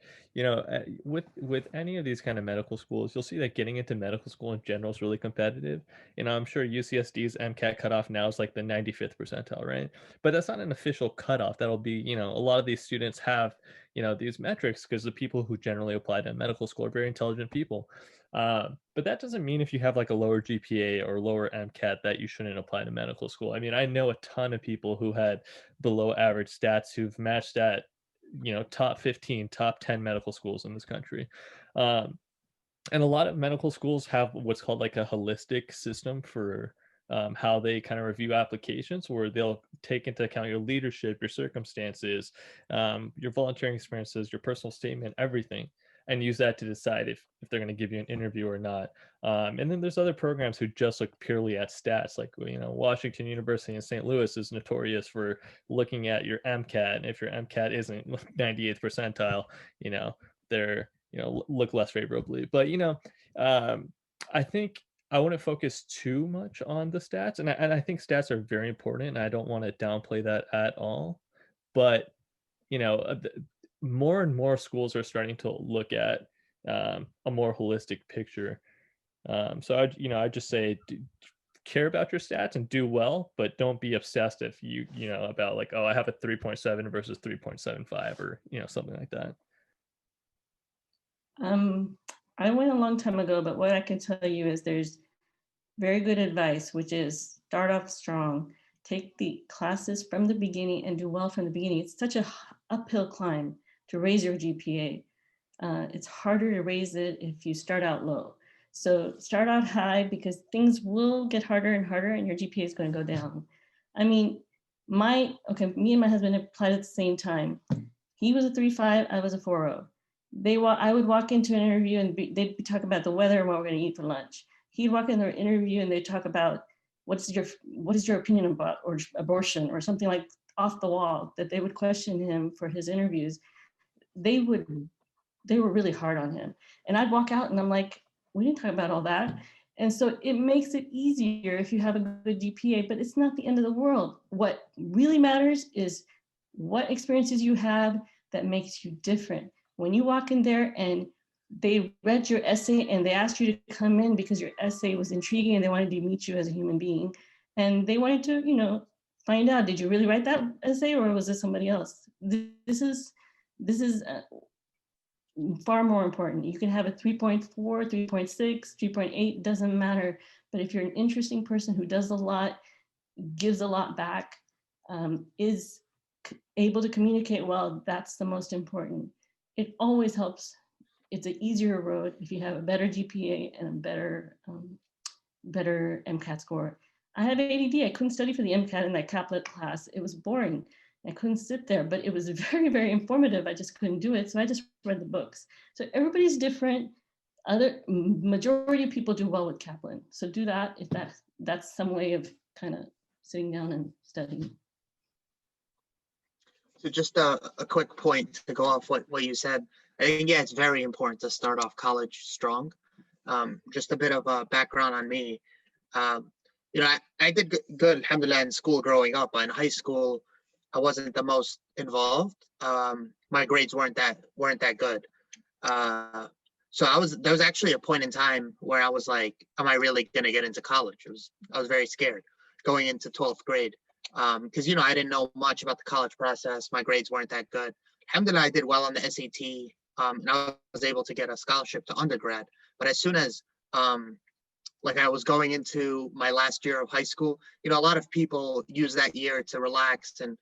with any of these kind of medical schools, you'll see that getting into medical school in general is really competitive. I'm sure UCSD's MCAT cutoff now is like the 95th percentile, right? But that's not an official cutoff. That'll be, a lot of these students have, these metrics because the people who generally apply to medical school are very intelligent people. But that doesn't mean if you have like a lower GPA or lower MCAT that you shouldn't apply to medical school. I mean, I know a ton of people who had below average stats who've matched at, top 15, top 10 medical schools in this country. And a lot of medical schools have what's called like a holistic system for how they kind of review applications, where they'll take into account your leadership, your circumstances, your volunteering experiences, your personal statement, everything, and use that to decide if they're going to give you an interview or not. And then there's other programs who just look purely at stats, like, Washington University in St. Louis is notorious for looking at your MCAT. And if your MCAT isn't 98th percentile, they're, look less favorably. But, I think I wouldn't focus too much on the stats. And I think stats are very important, and I don't want to downplay that at all. But, more and more schools are starting to look at a more holistic picture. So I just say, care about your stats and do well, but don't be obsessed if you about like, oh, I have a 3.7 versus 3.75 or something like that. I went a long time ago, but what I can tell you is there's very good advice, which is start off strong, take the classes from the beginning and do well from the beginning. It's such a uphill climb to raise your GPA. It's harder to raise it if you start out low. So start out high, because things will get harder and harder and your GPA is going to go down. I mean, me and my husband applied at the same time. He was a 3.5, I was a 4.0. I would walk into an interview and they'd be talking about the weather and what we're going to eat for lunch. He'd walk into an interview and they'd talk about what is your opinion about or abortion or something like off the wall, that they would question him for his interviews. They were really hard on him. And I'd walk out and I'm like, we didn't talk about all that. And so it makes it easier if you have a good GPA, but it's not the end of the world. What really matters is what experiences you have that makes you different. When you walk in there and they read your essay and they asked you to come in because your essay was intriguing and they wanted to meet you as a human being. And they wanted to, you know, find out, did you really write that essay or was it somebody else? This is far more important. You can have a 3.4, 3.6, 3.8, doesn't matter. But if you're an interesting person who does a lot, gives a lot back, is able to communicate well, that's the most important. It always helps. It's an easier road if you have a better GPA and a better MCAT score. I have ADD. I couldn't study for the MCAT in that Kaplan class. It was boring. I couldn't sit there, but it was very, very informative. I just couldn't do it. So I just read the books. So everybody's different. Majority of people do well with Kaplan. So do that if that's some way of kind of sitting down and studying. So just a quick point to go off what you said. I think, yeah, it's very important to start off college strong. Just a bit of a background on me. You know, I did good, alhamdulillah, in school growing up. In high school, I wasn't the most involved. My grades weren't that good. So there was actually a point in time where I was like, am I really gonna get into college? I was very scared going into 12th grade. Because, you know, I didn't know much about the college process. My grades weren't that good. Alhamdulillah, I did well on the SAT, and I was able to get a scholarship to undergrad. But as soon as like I was going into my last year of high school, you know, a lot of people use that year to relax and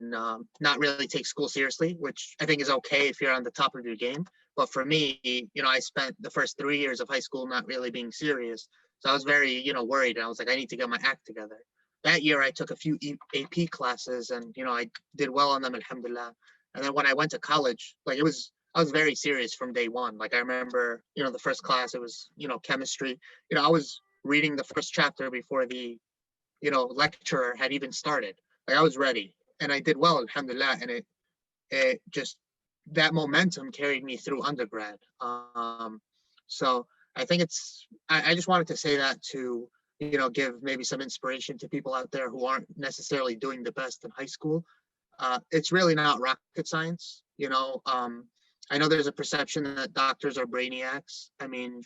not really take school seriously, which I think is okay if you're on the top of your game. But for me, you know, I spent the first 3 years of high school not really being serious. So I was very, you know, worried. And I was like, I need to get my act together. That year, I took a few AP classes and, you know, I did well on them, alhamdulillah. And then when I went to college, like I was very serious from day one. Like I remember, you know, the first class, it was, you know, chemistry. You know, I was reading the first chapter before the, you know, lecturer had even started. Like I was ready and I did well, alhamdulillah. And it just, that momentum carried me through undergrad. So I think I just wanted to say that to, you know, give maybe some inspiration to people out there who aren't necessarily doing the best in high school. It's really not rocket science, you know. I know there's a perception that doctors are brainiacs. I mean,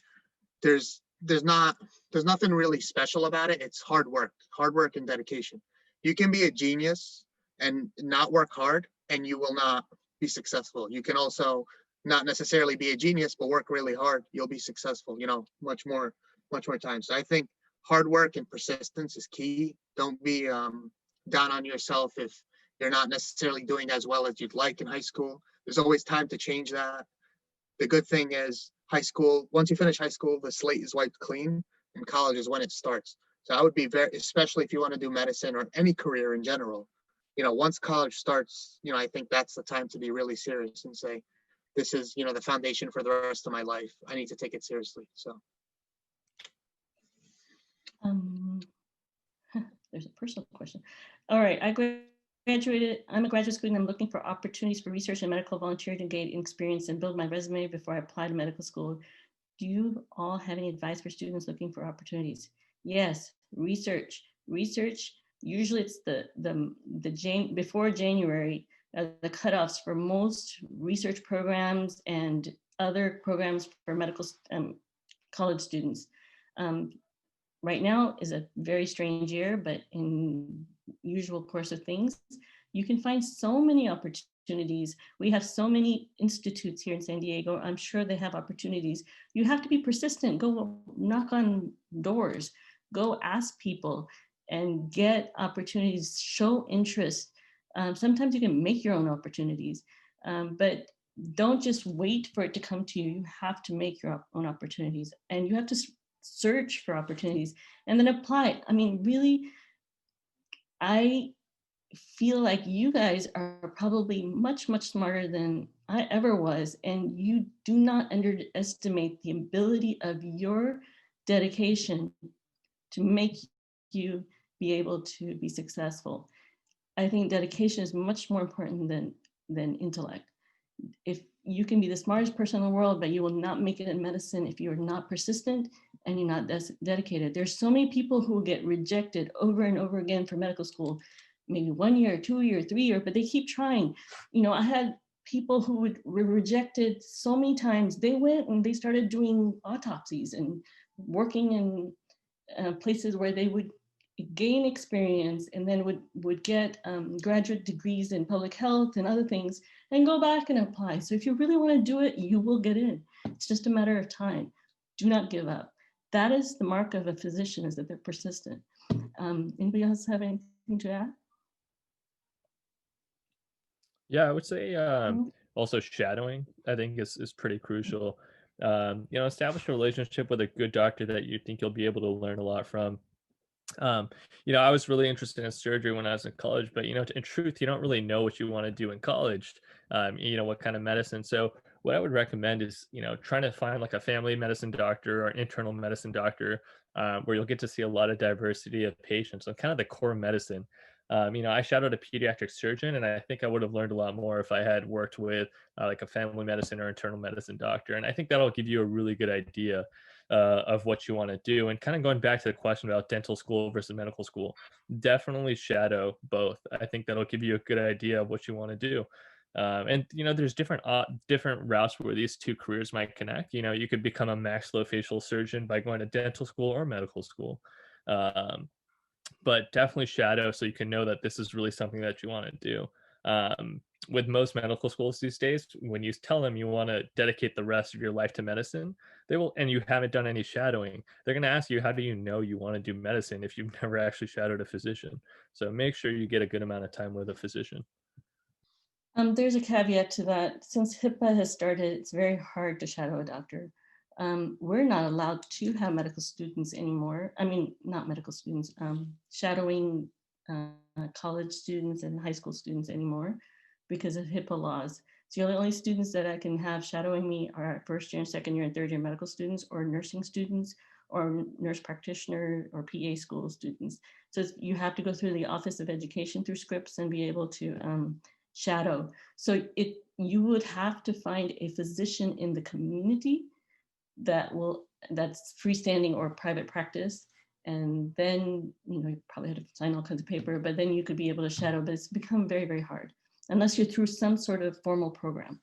there's nothing really special about it. It's hard work and dedication. You can be a genius and not work hard and you will not be successful. You can also not necessarily be a genius, but work really hard. You'll be successful, you know, much more time. So I think hard work and persistence is key. Don't be down on yourself if you're not necessarily doing as well as you'd like in high school. There's always time to change that. The good thing is high school, once you finish high school, the slate is wiped clean and college is when it starts. So I would be especially if you want to do medicine or any career in general, you know, once college starts, you know, I think that's the time to be really serious and say, this is, you know, the foundation for the rest of my life. I need to take it seriously. So. There's a personal question. All right, I graduated. I'm a graduate student. I'm looking for opportunities for research and medical volunteering to gain experience and build my resume before I apply to medical school. Do you all have any advice for students looking for opportunities? Yes, research. Usually it's before January, the cutoffs for most research programs and other programs for medical college students. Right now is a very strange year, but in usual course of things, you can find so many opportunities. We have so many institutes here in San Diego. I'm sure they have opportunities. You have to be persistent. Go knock on doors. Go ask people and get opportunities. Show interest. Sometimes you can make your own opportunities, but don't just wait for it to come to you. You have to make your own opportunities, and you have to search for opportunities and then apply. I mean, really, I feel like you guys are probably much smarter than I ever was, and you do not underestimate the ability of your dedication to make you be able to be successful. I think dedication is much more important than intellect. If you can be the smartest person in the world, but you will not make it in medicine if you're not persistent and you're not dedicated. There's so many people who get rejected over and over again for medical school, maybe 1 year, 2 year, 3 year, but they keep trying. I had people who were rejected so many times. They went and they started doing autopsies and working in places where they would gain experience and then would get graduate degrees in public health and other things and go back and apply. So if you really want to do it, you will get in. It's just a matter of time. Do not give up. That is the mark of a physician, is that they're persistent. Anybody else have anything to add? Yeah, I would say also shadowing, I think is pretty crucial. Establish a relationship with a good doctor that you think you'll be able to learn a lot from. I was really interested in surgery when I was in college, but in truth, you don't really know what you want to do in college. What kind of medicine. So what I would recommend is, trying to find like a family medicine doctor or an internal medicine doctor, where you'll get to see a lot of diversity of patients and kind of the core medicine. I shadowed a pediatric surgeon, and I think I would have learned a lot more if I had worked with like a family medicine or internal medicine doctor. And I think that'll give you a really good idea of what you want to do. And kind of going back to the question about dental school versus medical school, definitely shadow both. I think that'll give you a good idea of what you want to do. And there's different routes where these two careers might connect. You could become a maxillofacial surgeon by going to dental school or medical school. But definitely shadow so you can know that this is really something that you want to do. With most medical schools these days, when you tell them you want to dedicate the rest of your life to medicine, they will, and you haven't done any shadowing, they're going to ask you, how do you know you want to do medicine if you've never actually shadowed a physician? So make sure you get a good amount of time with a physician. There's a caveat to that. Since HIPAA has started, it's very hard to shadow a doctor. We're not allowed to have medical students anymore. I mean, not medical students, shadowing college students and high school students anymore because of HIPAA laws. So the only students that I can have shadowing me are first year and second year and third year medical students or nursing students or nurse practitioner or PA school students. So you have to go through the Office of Education through Scripps and be able to shadow. So you would have to find a physician in the community that's freestanding or private practice. And then, you probably had to sign all kinds of paper, but then you could be able to shadow, but it's become very, very hard unless you're through some sort of formal program.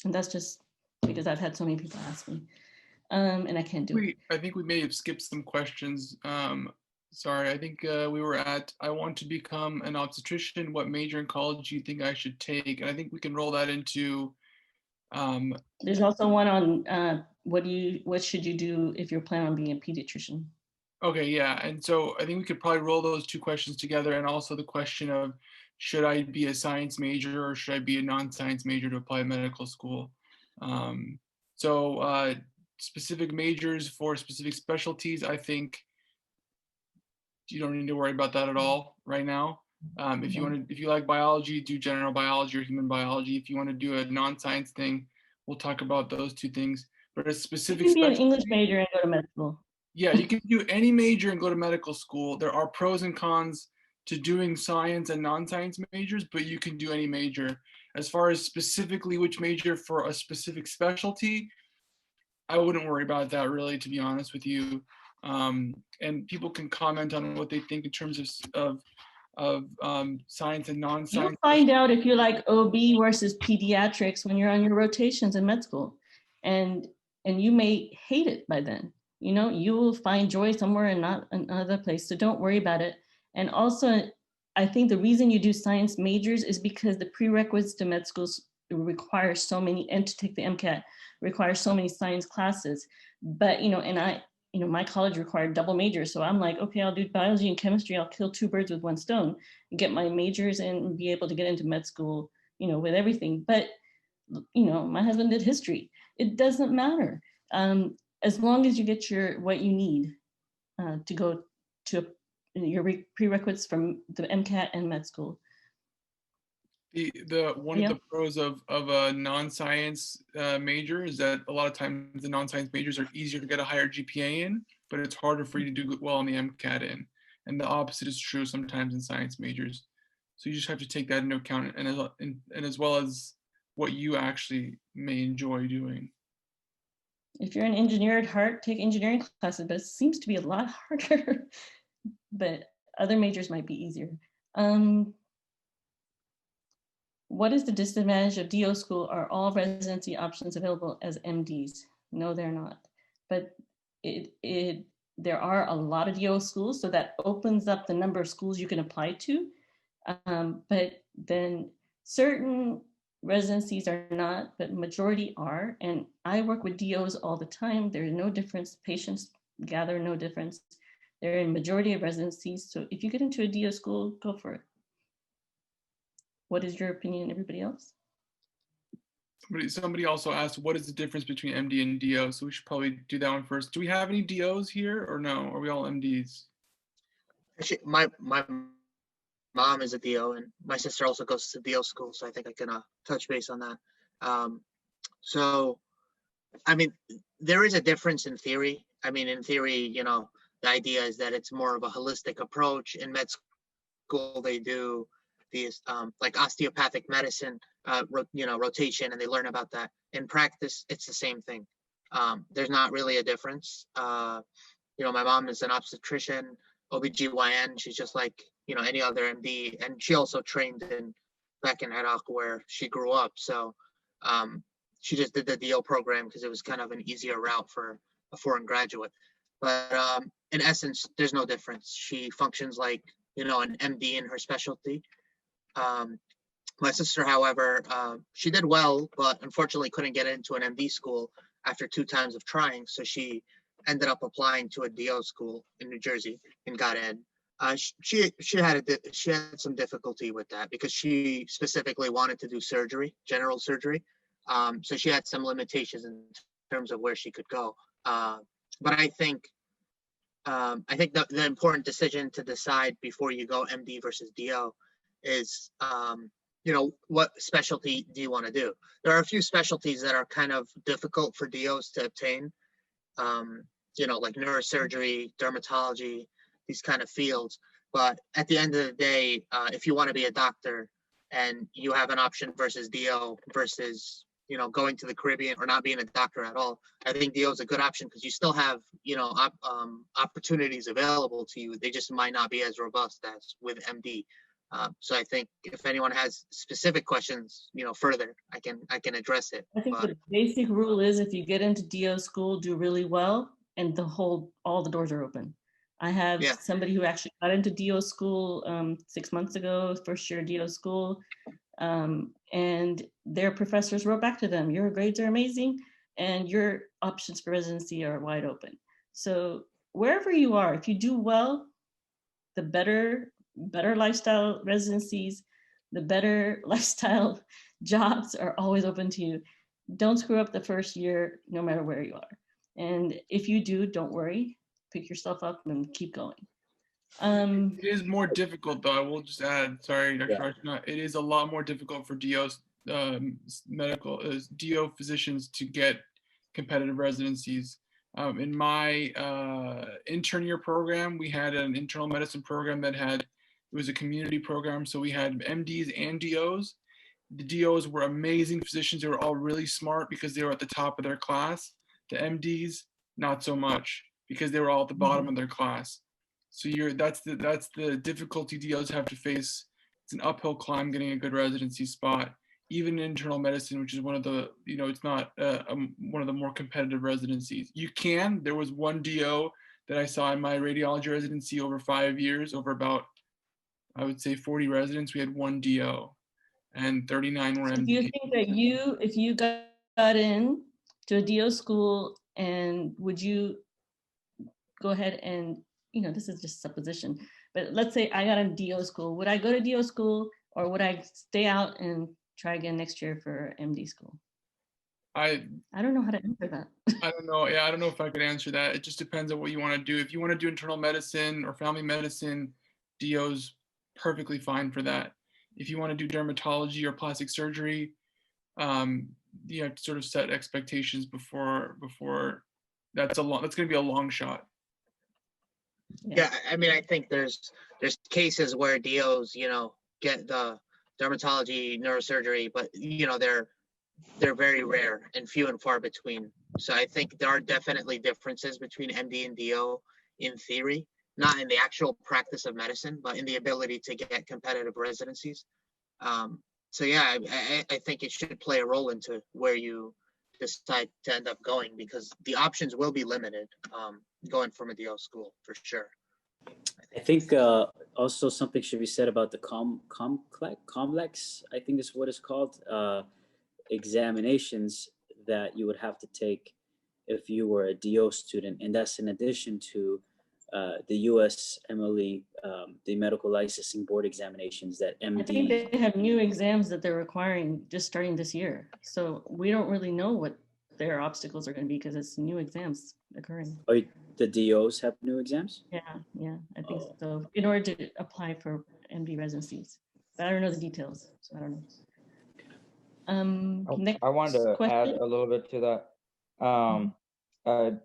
And that's just because I've had so many people ask me and I can't do it. I think we may have skipped some questions. Sorry, I think we were at, I want to become an obstetrician. What major in college do you think I should take? And I think we can roll that into. There's also one on what should you do if you're planning on being a pediatrician? Okay, yeah. And so I think we could probably roll those two questions together, and also the question of, should I be a science major or should I be a non-science major to apply to medical school? Specific majors for specific specialties, I think you don't need to worry about that at all right now. If you like biology, do general biology or human biology. If you want to do a non-science thing, we'll talk about those two things. But a specific, you can be an English major and go to med school. Yeah, you can do any major and go to medical school. There are pros and cons to doing science and non-science majors, but you can do any major. As far as specifically which major for a specific specialty, I wouldn't worry about that really, to be honest with you. And people can comment on what they think in terms of science and non-science. You'll find out if you like OB versus pediatrics when you're on your rotations in med school, and you may hate it by then. You will find joy somewhere and not another place. So don't worry about it. And also, I think the reason you do science majors is because the prerequisites to med schools require so many, and to take the MCAT requires so many science classes. But my college required double majors. So I'm like, okay, I'll do biology and chemistry. I'll kill two birds with one stone and get my majors and be able to get into med school, with everything. But, my husband did history. It doesn't matter. As long as you get what you need to go to your prerequisites from the MCAT and med school. One of the pros of a non-science major is that a lot of times the non-science majors are easier to get a higher GPA in, but it's harder for you to do well on the MCAT in. And the opposite is true sometimes in science majors. So you just have to take that into account, and as well as what you actually may enjoy doing. If you're an engineer at heart, take engineering classes, but it seems to be a lot harder. But other majors might be easier. What is the disadvantage of DO school? Are all residency options available as MDs? No, they're not. But there are a lot of DO schools, so that opens up the number of schools you can apply to. But then certain residencies are not, but majority are. And I work with DOs all the time. There's no difference. Patients gather no difference. They're in majority of residencies. So if you get into a DO school, go for it. What is your opinion, everybody else? Somebody also asked, what is the difference between MD and DO? So we should probably do that one first. Do we have any DOs here or no? Are we all MDs? Actually, my mom is a DO, and my sister also goes to DO school, so I think I can touch base on that. So, I mean, there is a difference in theory. I mean, in theory, you know, the idea is that it's more of a holistic approach. In med school, they do these like osteopathic medicine, you know, rotation, and they learn about that. In practice, it's the same thing. There's not really a difference. You know, my mom is an obstetrician, OBGYN. She's just like, you know, any other MD, and she also trained back in Iraq where she grew up. So she just did the DO program because it was kind of an easier route for a foreign graduate. But in essence, there's no difference. She functions like, you know, an MD in her specialty. My sister, however, she did well, but unfortunately couldn't get into an MD school after 2 times of trying. So she ended up applying to a DO school in New Jersey and got in. She had some difficulty with that because she specifically wanted to do surgery, general surgery. So she had some limitations in terms of where she could go. But I think the important decision to decide before you go MD versus DO is, you know, what specialty do you want to do? There are a few specialties that are kind of difficult for DOs to obtain, you know, like neurosurgery, dermatology, these kind of fields. But at the end of the day, if you want to be a doctor and you have an option versus DO versus, you know, going to the Caribbean or not being a doctor at all, I think DO is a good option because you still have, you know, opportunities available to you. They just might not be as robust as with MD. So I think if anyone has specific questions, you know, further, I can address it. I think the basic rule is if you get into DO school, do really well, and all the doors are open. I have somebody who actually got into DO school 6 months ago, first year DO school, and their professors wrote back to them, your grades are amazing, and your options for residency are wide open. So wherever you are, if you do well, the better lifestyle residencies, the better lifestyle jobs are always open to you. Don't screw up the first year, no matter where you are. And if you do, don't worry, pick yourself up and keep going. It is more difficult though, I will just add, sorry, Dr. Archana, it is a lot more difficult for DOs, DO physicians to get competitive residencies. In my intern year program, we had an internal medicine program it was a community program. So we had MDs and DOs. The DOs were amazing physicians. They were all really smart because they were at the top of their class. The MDs, not so much because they were all at the bottom of their class. So that's the difficulty DOs have to face. It's an uphill climb getting a good residency spot, even in internal medicine, which is one of the, you know, it's not one of the more competitive residencies. There was one DO that I saw in my radiology residency over 5 years, over about, I would say 40 residents, we had one DO and 39 were MD. Do you think that if you got in to a DO school, and would you go ahead and, you know, this is just supposition, but let's say I got a DO school, would I go to DO school or would I stay out and try again next year for MD school? I don't know how to answer that. I don't know. Yeah, I don't know if I could answer that. It just depends on what you want to do. If you want to do internal medicine or family medicine, DO's perfectly fine for that. If you want to do dermatology or plastic surgery, you have to sort of set expectations before that's going to be a long shot. Yeah, I mean, I think there's cases where DOs, you know, get the dermatology, neurosurgery, but you know, they're very rare and few and far between. So I think there are definitely differences between MD and DO in theory, not in the actual practice of medicine, but in the ability to get competitive residencies. So yeah, I think it should play a role into where you decide to end up going, because the options will be limited going from a DO school for sure. I think also something should be said about the complex, I think is what it's called, examinations that you would have to take if you were a DO student. And that's in addition to the US MLE, the medical licensing board examinations that I think MD. they have new exams that they're requiring just starting this year. So we don't really know what their obstacles are going to be because it's new exams occurring. Oh, the DOs have new exams? Yeah, I think Oh. so. In order to apply for MD residencies, but I don't know the details, so I don't know. Next I wanted to add question. a little bit to that.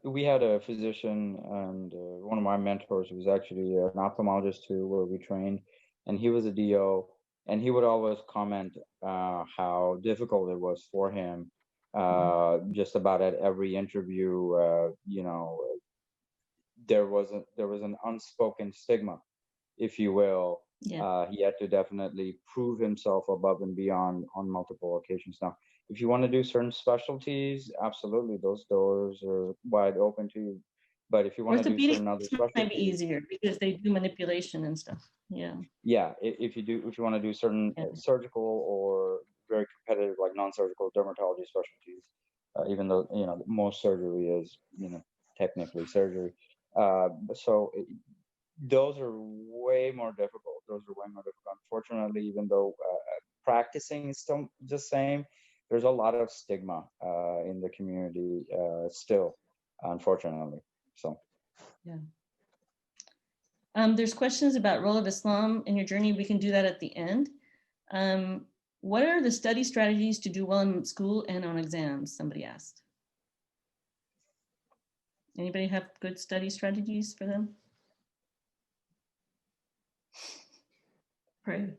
We had a physician, and one of my mentors was actually an ophthalmologist too, where we trained, and he was a DO, and he would always comment how difficult it was for him. Just about at every interview, there was an unspoken stigma, if you will. Yeah. He had to definitely prove himself above and beyond on multiple occasions. Now, if you want to do certain specialties, absolutely, those doors are wide open to you. But if you want to do certain other Orthopedics might be specialties, easier because they do manipulation and stuff. Yeah. yeah, if you want to do certain Yeah. surgical or very competitive like non-surgical dermatology specialties, even though most surgery is technically surgery. So those are way more difficult. Unfortunately, even though practicing is still the same, there's a lot of stigma in the community still, unfortunately. So. Yeah. There's questions about role of Islam in your journey. We can do that at the end. What are the study strategies to do well in school and on exams? Somebody asked. Anybody have good study strategies for them? Pray.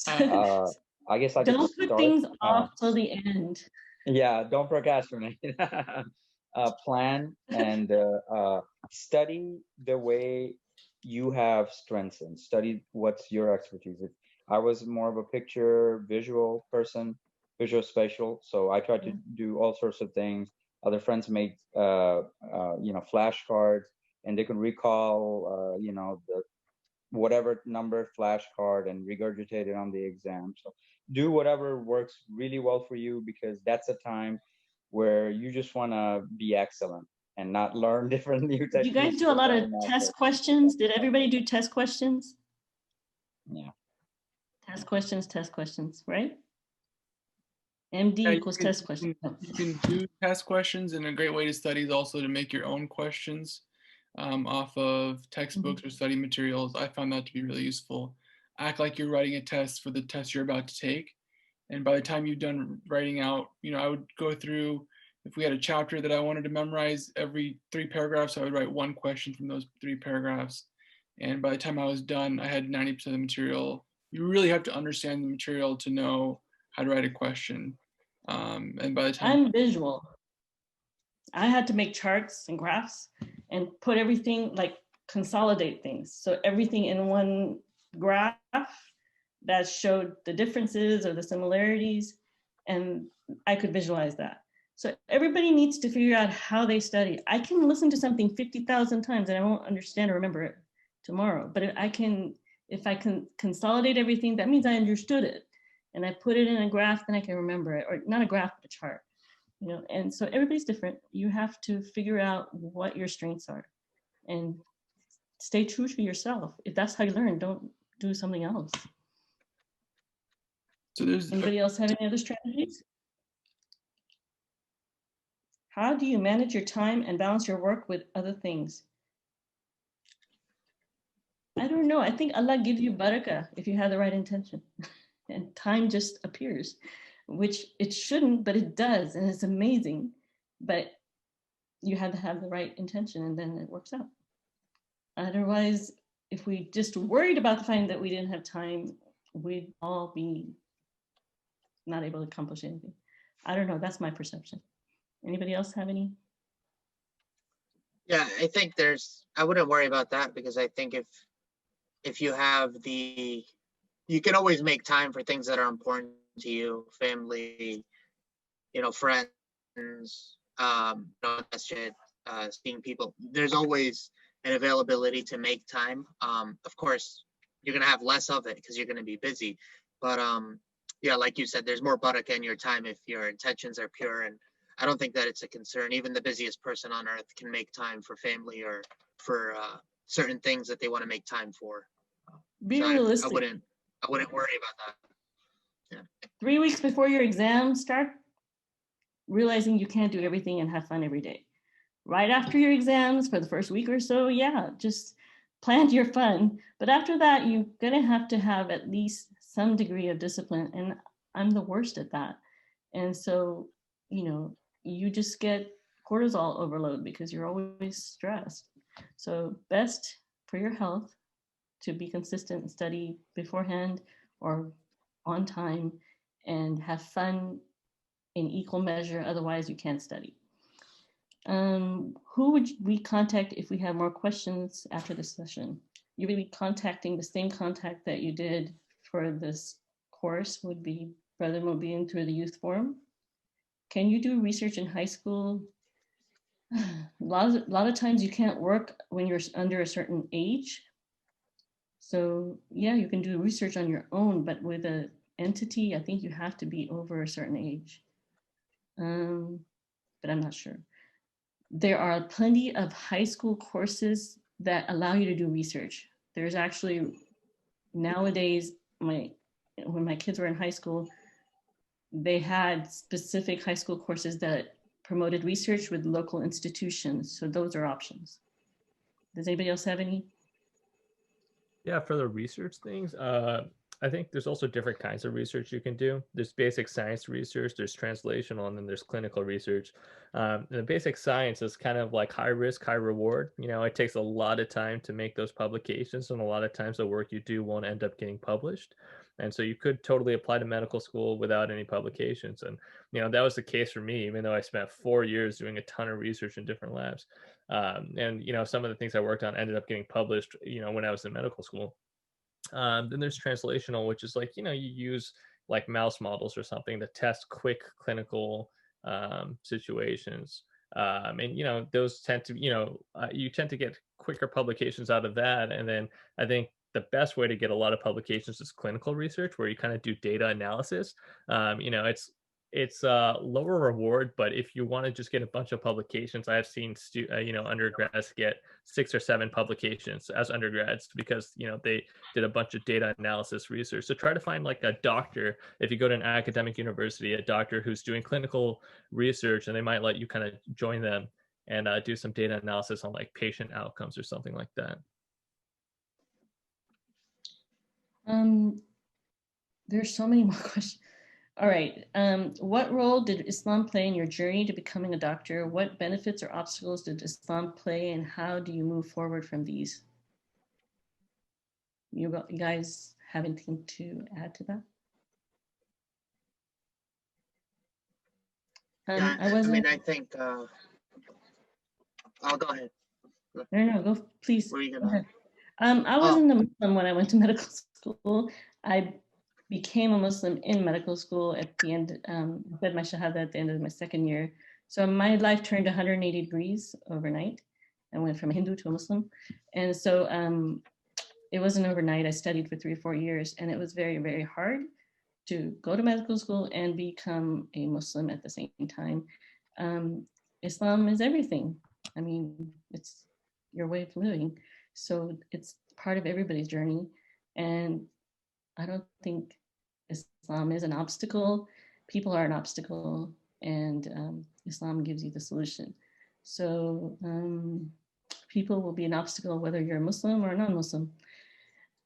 I guess I could don't put start. things off till the end. Yeah, don't procrastinate. Plan and study the way you have strengths in. Study what's your expertise. I was more of a picture visual person, visual spatial, so I tried to do all sorts of things. Other friends made flashcards, and they could recall the whatever number flashcard and regurgitate it on the exam. So do whatever works really well for you, because that's a time where you just want to be excellent and not learn different new techniques. You guys do a lot of test questions. Did everybody do test questions? Yeah. Test questions, right? MD equals test questions. You can do test questions, and a great way to study is also to make your own questions off of textbooks or study materials. I found that to be really useful. Act like you're writing a test for the test you're about to take. And by the time you've done writing out, I would go through, if we had a chapter that I wanted to memorize, every 3 paragraphs, I would write 1 question from those 3 paragraphs. And by the time I was done, I had 90% of the material. You really have to understand the material to know how to write a question. And by the time I'm visual. I had to make charts and graphs and put everything, like consolidate things. So everything in one graph that showed the differences or the similarities, and I could visualize that. So everybody needs to figure out how they study. I can listen to something 50,000 times and I won't understand or remember it tomorrow, but if I can consolidate everything, that means I understood it. And I put it in a graph, then I can remember it, or not a graph, but a chart. And so everybody's different. You have to figure out what your strengths are and stay true to yourself. If that's how you learn, don't do something else. So there's anybody else have any other strategies? How do you manage your time and balance your work with other things? I don't know. I think Allah gives you barakah if you have the right intention. And time just appears, which it shouldn't, but it does. And it's amazing. But you have to have the right intention and then it works out. Otherwise, if we just worried about the fact that we didn't have time, we'd all be not able to accomplish anything. I don't know, that's my perception. Anybody else have any? Yeah, I think I wouldn't worry about that, because I think if you have you can always make time for things that are important to you, family, friends, masjid, seeing people. There's always an availability to make time. Of course, you're gonna have less of it because you're gonna be busy, but yeah, like you said, there's more barakah in your time if your intentions are pure, and I don't think that it's a concern. Even the busiest person on earth can make time for family or for certain things that they want to make time for. Be So realistic. I wouldn't worry about that. 3 weeks before your exam, start realizing you can't do everything and have fun every day. Right after your exams, for the first week or so, yeah, just plan your fun. But after that, you're gonna have to have at least some degree of discipline. And I'm the worst at that. And so, you just get cortisol overload because you're always stressed. So best for your health to be consistent and study beforehand or on time and have fun in equal measure. Otherwise, you can't study. Who would we contact if we have more questions after this session? You would be contacting the same contact that you did for this course, would be Brother Mobeen through the youth forum. Can you do research in high school? A lot of times you can't work when you're under a certain age. So yeah, you can do research on your own, but with an entity, I think you have to be over a certain age. But I'm not sure. There are plenty of high school courses that allow you to do research. There's actually, nowadays, when my kids were in high school, they had specific high school courses that promoted research with local institutions. So those are options. Does anybody else have any? Yeah, for the research things, I think there's also different kinds of research you can do. There's basic science research, there's translational, and then there's clinical research. The basic science is kind of like high risk, high reward. It takes a lot of time to make those publications, and a lot of times the work you do won't end up getting published. And so you could totally apply to medical school without any publications. And, that was the case for me, even though I spent 4 years doing a ton of research in different labs. And, some of the things I worked on ended up getting published, when I was in medical school. Then there's translational, which is like, you use like mouse models or something to test quick clinical situations. And, those tend to, you tend to get quicker publications out of that. And then I think the best way to get a lot of publications is clinical research, where you kind of do data analysis. It's lower reward, but if you want to just get a bunch of publications, I have seen undergrads get 6 or 7 publications as undergrads because they did a bunch of data analysis research. So try to find like a doctor, if you go to an academic university, a doctor who's doing clinical research, and they might let you kind of join them and do some data analysis on like patient outcomes or something like that. There's so many more questions. All right. What role did Islam play in your journey to becoming a doctor? What benefits or obstacles did Islam play, and how do you move forward from these? You guys have anything to add to that? I think I'll go ahead. No, go, please. Where are you Go gonna? ahead. I wasn't a Muslim when I went to medical school. I became a Muslim in medical school at the end, read my Shahada at the end of my second year. So my life turned 180 degrees overnight. I went from a Hindu to a Muslim. And so it wasn't overnight. I studied for 3 or 4 years, and it was very, very hard to go to medical school and become a Muslim at the same time. Islam is everything. I mean, it's your way of living. So it's part of everybody's journey. And I don't think Islam is an obstacle. People are an obstacle, and Islam gives you the solution. So people will be an obstacle whether you're a Muslim or a non-Muslim.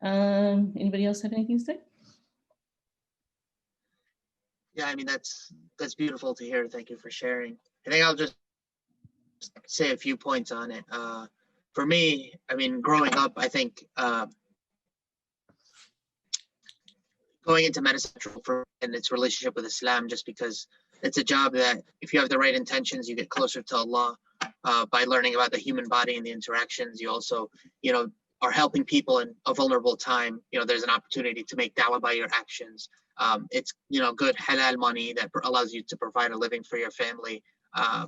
Anybody else have anything to say? Yeah, I mean, that's beautiful to hear. Thank you for sharing. I think I'll just say a few points on it. for me, I mean, growing up, I think going into medicine and its relationship with Islam, just because it's a job that if you have the right intentions, you get closer to Allah by learning about the human body and the interactions. You also, are helping people in a vulnerable time. There's an opportunity to make dawah by your actions. It's, good halal money that allows you to provide a living for your family. I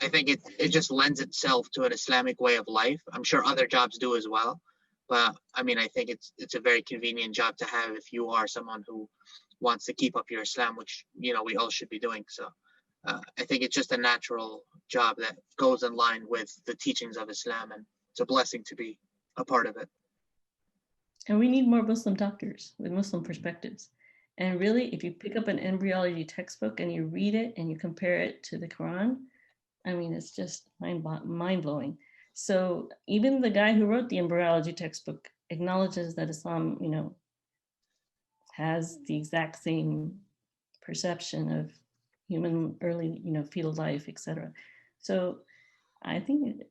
think it just lends itself to an Islamic way of life. I'm sure other jobs do as well. But I mean, I think it's a very convenient job to have if you are someone who wants to keep up your Islam, which, we all should be doing. So I think it's just a natural job that goes in line with the teachings of Islam, and it's a blessing to be a part of it. And we need more Muslim doctors with Muslim perspectives. And really, if you pick up an embryology textbook and you read it and you compare it to the Quran, I mean, it's just mind-blowing. So even the guy who wrote the embryology textbook acknowledges that Islam, has the exact same perception of human early, fetal life, etc. So I think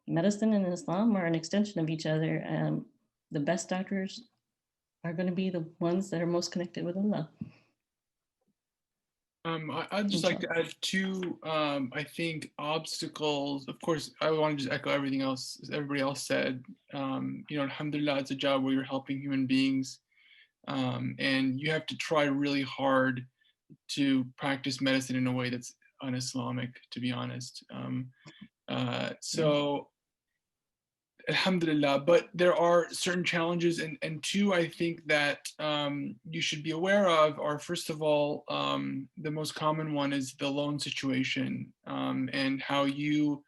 medicine and Islam are an extension of each other. And the best doctors are going to be the ones that are most connected with Allah. I'd just like to add two, I think, obstacles. Of course, I want to just echo everything else everybody else said. Alhamdulillah, it's a job where you're helping human beings, and you have to try really hard to practice medicine in a way that's un-Islamic, to be honest. So Alhamdulillah, but there are certain challenges, and two I think that you should be aware of are, first of all, the most common one is the loan situation, and how you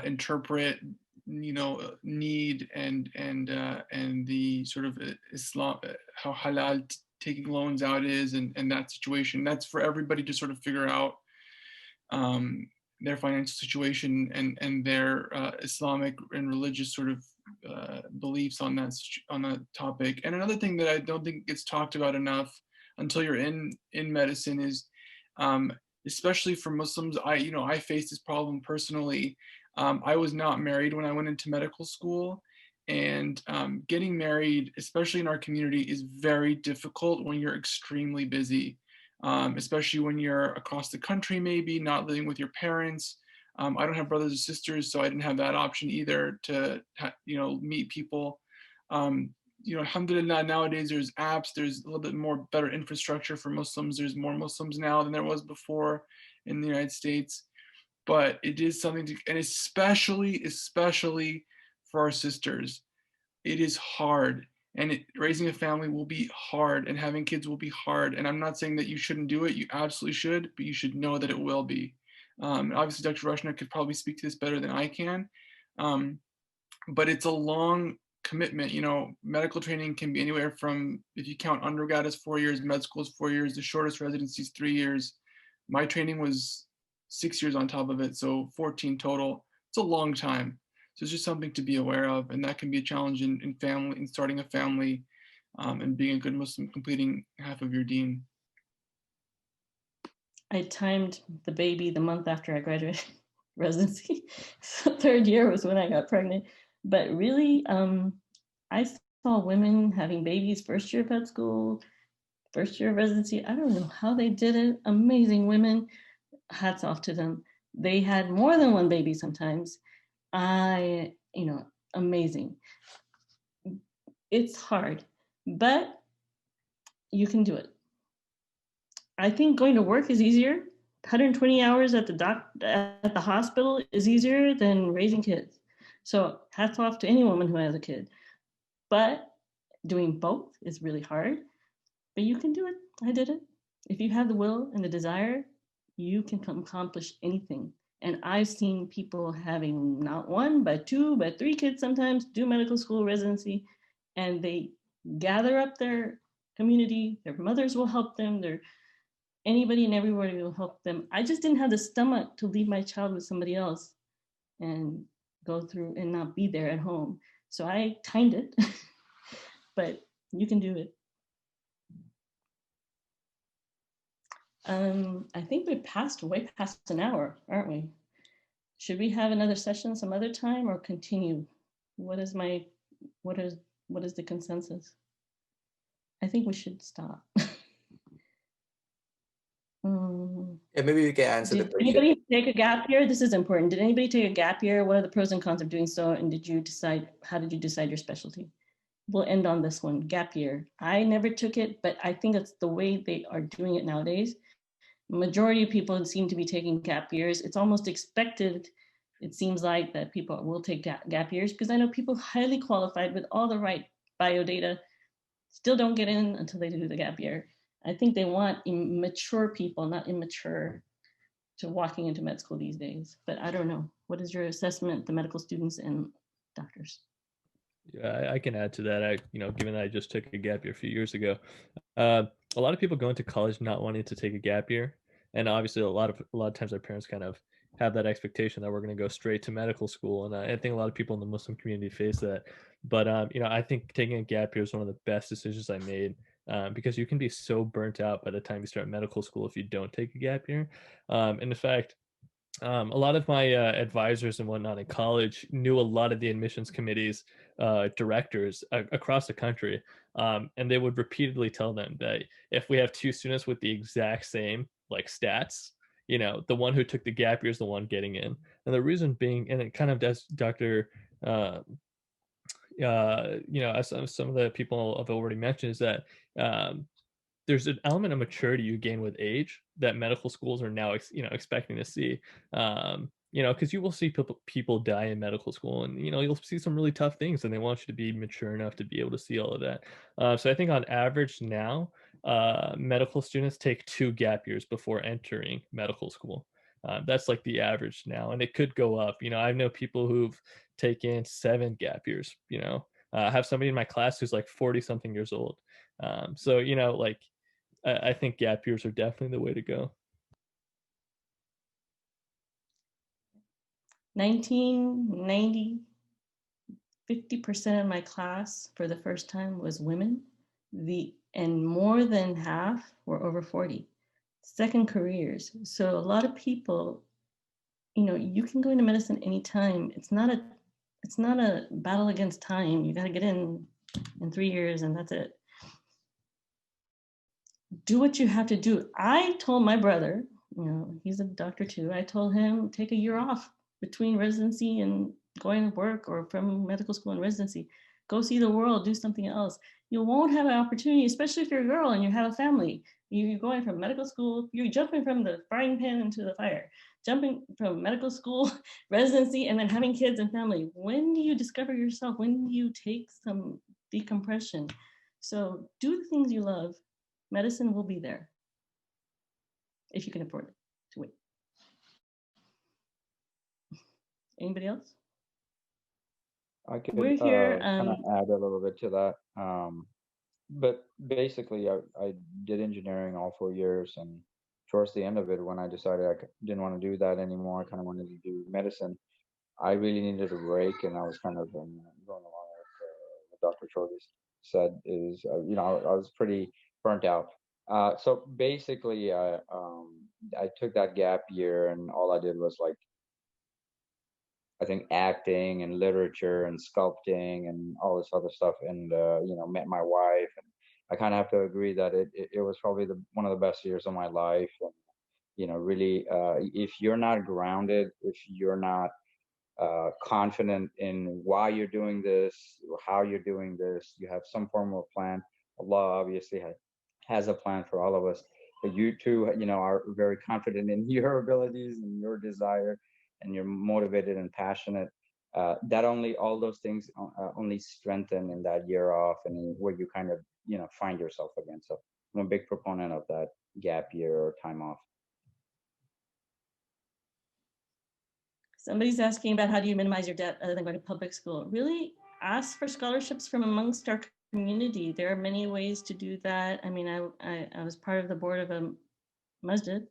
interpret, need and the sort of Islam, how halal taking loans out is, and that situation. That's for everybody to sort of figure out. Their financial situation and their Islamic and religious sort of beliefs on that topic. And another thing that I don't think gets talked about enough until you're in medicine is, especially for Muslims, I faced this problem personally. I was not married when I went into medical school, and getting married, especially in our community, is very difficult when you're extremely busy. Especially when you're across the country, maybe not living with your parents. I don't have brothers or sisters, so I didn't have that option either to, meet people. Alhamdulillah, nowadays there's apps, there's a little bit more better infrastructure for Muslims. There's more Muslims now than there was before in the United States. But it is something to, and especially for our sisters, it is hard. And raising a family will be hard, and having kids will be hard. And I'm not saying that you shouldn't do it. You absolutely should, but you should know that it will be. Obviously, Dr. Rushna could probably speak to this better than I can. But it's a long commitment. Medical training can be anywhere from, if you count undergrad as 4 years, med school is 4 years, the shortest residency is 3 years. My training was 6 years on top of it, so 14 total. It's a long time. So it's just something to be aware of, and that can be a challenge in family, in starting a family, and being a good Muslim, completing half of your deen. I timed the baby the month after I graduated residency. So third year was when I got pregnant. But really, I saw women having babies first year of vet school, first year of residency. I don't know how they did it. Amazing women. Hats off to them. They had more than one baby sometimes. Amazing. It's hard, but you can do it. I think going to work is easier. 120 hours at the hospital is easier than raising kids. So hats off to any woman who has a kid. But doing both is really hard, but you can do it. I did it. If you have the will and the desire, you can accomplish anything. And I've seen people having not one, but two, but three kids sometimes do medical school residency, and they gather up their community. Their mothers will help them. Anybody and everybody will help them. I just didn't have the stomach to leave my child with somebody else and go through and not be there at home. So I timed it, but you can do it. I think we're way past an hour, aren't we? Should we have another session some other time or continue? What is the consensus? I think we should stop. Yeah, maybe we can answer the Did question. anybody take a gap year? This is important. Did anybody take a gap year? What are the pros and cons of doing so? And how did you decide your specialty? We'll end on this one, gap year. I never took it, but I think it's the way they are doing it nowadays. Majority of people seem to be taking gap years. It's almost expected, it seems like, that people will take gap years, because I know people highly qualified with all the right bio data still don't get in until they do the gap year. I think they want mature people, not immature, to walking into med school these days. But I don't know. What is your assessment, the medical students and doctors? Yeah, I can add to that. Given that I just took a gap year a few years ago, a lot of people go into college not wanting to take a gap year, and obviously a lot of times our parents kind of have that expectation that we're going to go straight to medical school, and I think a lot of people in the Muslim community face that. But I think taking a gap year is one of the best decisions I made, because you can be so burnt out by the time you start medical school if you don't take a gap year. And in fact, a lot of my advisors and whatnot in college knew a lot of the admissions committees directors across the country, and they would repeatedly tell them that if we have two students with the exact same like stats, the one who took the gap year is the one getting in. And the reason being, and it kind of does, Dr. As some of the people have already mentioned, is that there's an element of maturity you gain with age that medical schools are now expecting to see. Because you will see people die in medical school, and you'll see some really tough things, and they want you to be mature enough to be able to see all of that. So I think on average now, medical students take 2 gap years before entering medical school. That's like the average now, and it could go up. I know people who've taken 7 gap years. I have somebody in my class who's like 40 something years old. So like I think gap years are definitely the way to go. 1990, 50% of my class for the first time was women. And more than half were over 40. Second careers. So a lot of people, you can go into medicine anytime. It's not a battle against time. You got to get in 3 years and that's it. Do what you have to do. I told my brother, he's a doctor too. I told him, take a year off between residency and going to work, or from medical school and residency. Go see the world, do something else. You won't have an opportunity, especially if you're a girl and you have a family. You're going from medical school, you're jumping from the frying pan into the fire, jumping from medical school, residency, and then having kids and family. When do you discover yourself? When do you take some decompression? So do the things you love. Medicine will be there if you can afford it to wait. Anybody else? I could We're here. kind of add a little bit to that. But basically, I did engineering all 4 years, and towards the end of it, when I decided I didn't want to do that anymore, I kind of wanted to do medicine. I really needed a break, and I was kind of going along with what Dr. Chorley said. Is I was pretty burnt out. So basically, I took that gap year, and all I did was like, I think, acting and literature and sculpting and all this other stuff, and met my wife, and I kind of have to agree that it was probably one of the best years of my life. And really, if you're not grounded, if you're not confident in why you're doing this, how you're doing this, you have some form of plan. Allah obviously has a plan for all of us, but you too, are very confident in your abilities and your desire, and you're motivated and passionate. All those things only strengthen in that year off, and where you kind of find yourself again. So I'm a big proponent of that gap year or time off. Somebody's asking about how do you minimize your debt other than going to public school. Really ask for scholarships from amongst our community. There are many ways to do that. I mean, I was part of the board of a masjid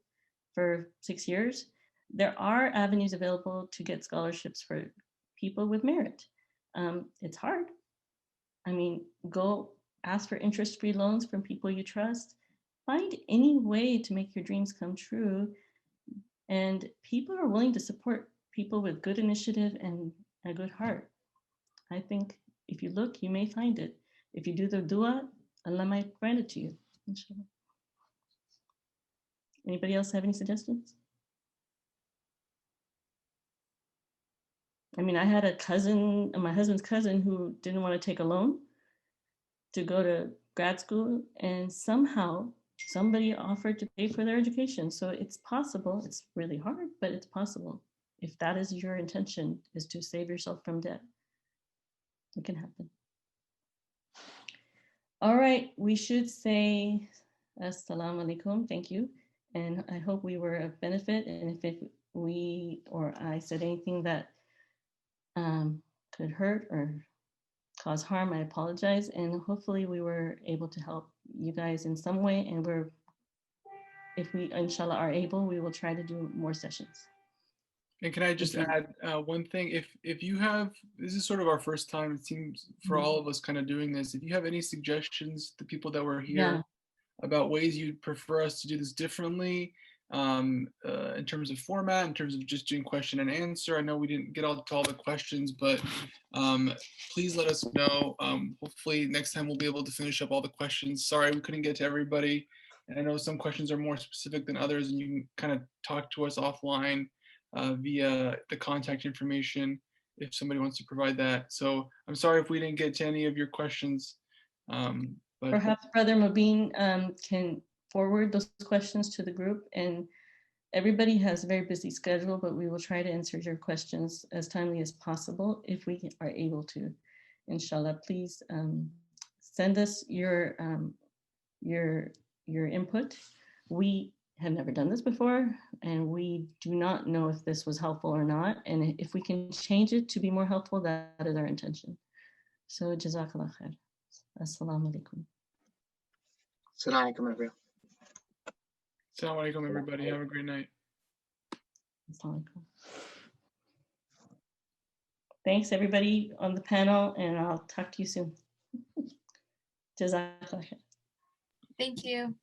for 6 years. There are avenues available to get scholarships for people with merit. It's hard. I mean, go ask for interest-free loans from people you trust. Find any way to make your dreams come true. And people are willing to support people with good initiative and a good heart. I think if you look, you may find it. If you do the dua, Allah might grant it to you, inshallah. Anybody else have any suggestions? I mean, I had a cousin, my husband's cousin, who didn't want to take a loan to go to grad school, and somehow somebody offered to pay for their education. So it's possible. It's really hard, but it's possible. If that is your intention, is to save yourself from debt, it can happen. All right, we should say assalamu alaikum, thank you. And I hope we were of benefit. And if we or I said anything that could hurt or cause harm, I apologize. And hopefully we were able to help you guys in some way. And if we, inshallah, are able, we will try to do more sessions. And can I just add one thing? If you have, this is sort of our first time, it seems, for all of us kind of doing this. If you have any suggestions, the people that were here, about ways you'd prefer us to do this differently, in terms of format, in terms of just doing question and answer. I know we didn't get to all the questions, but please let us know. Hopefully next time we'll be able to finish up all the questions. Sorry we couldn't get to everybody. And I know some questions are more specific than others, and you can kind of talk to us offline via the contact information if somebody wants to provide that. So I'm sorry if we didn't get to any of your questions. But perhaps Brother Mubin can forward those questions to the group, and everybody has a very busy schedule, but we will try to answer your questions as timely as possible if we are able to. Inshallah, please send us your input. We have never done this before, and we do not know if this was helpful or not. And if we can change it to be more helpful, that is our intention. So, Jazakallah khair. Assalamu alaikum. Assalamu alaikum, everyone. Assalamu alaikum, everybody. Have a great night. Assalamu alaikum. Thanks, everybody on the panel, and I'll talk to you soon. Jazakallah khair. Thank you.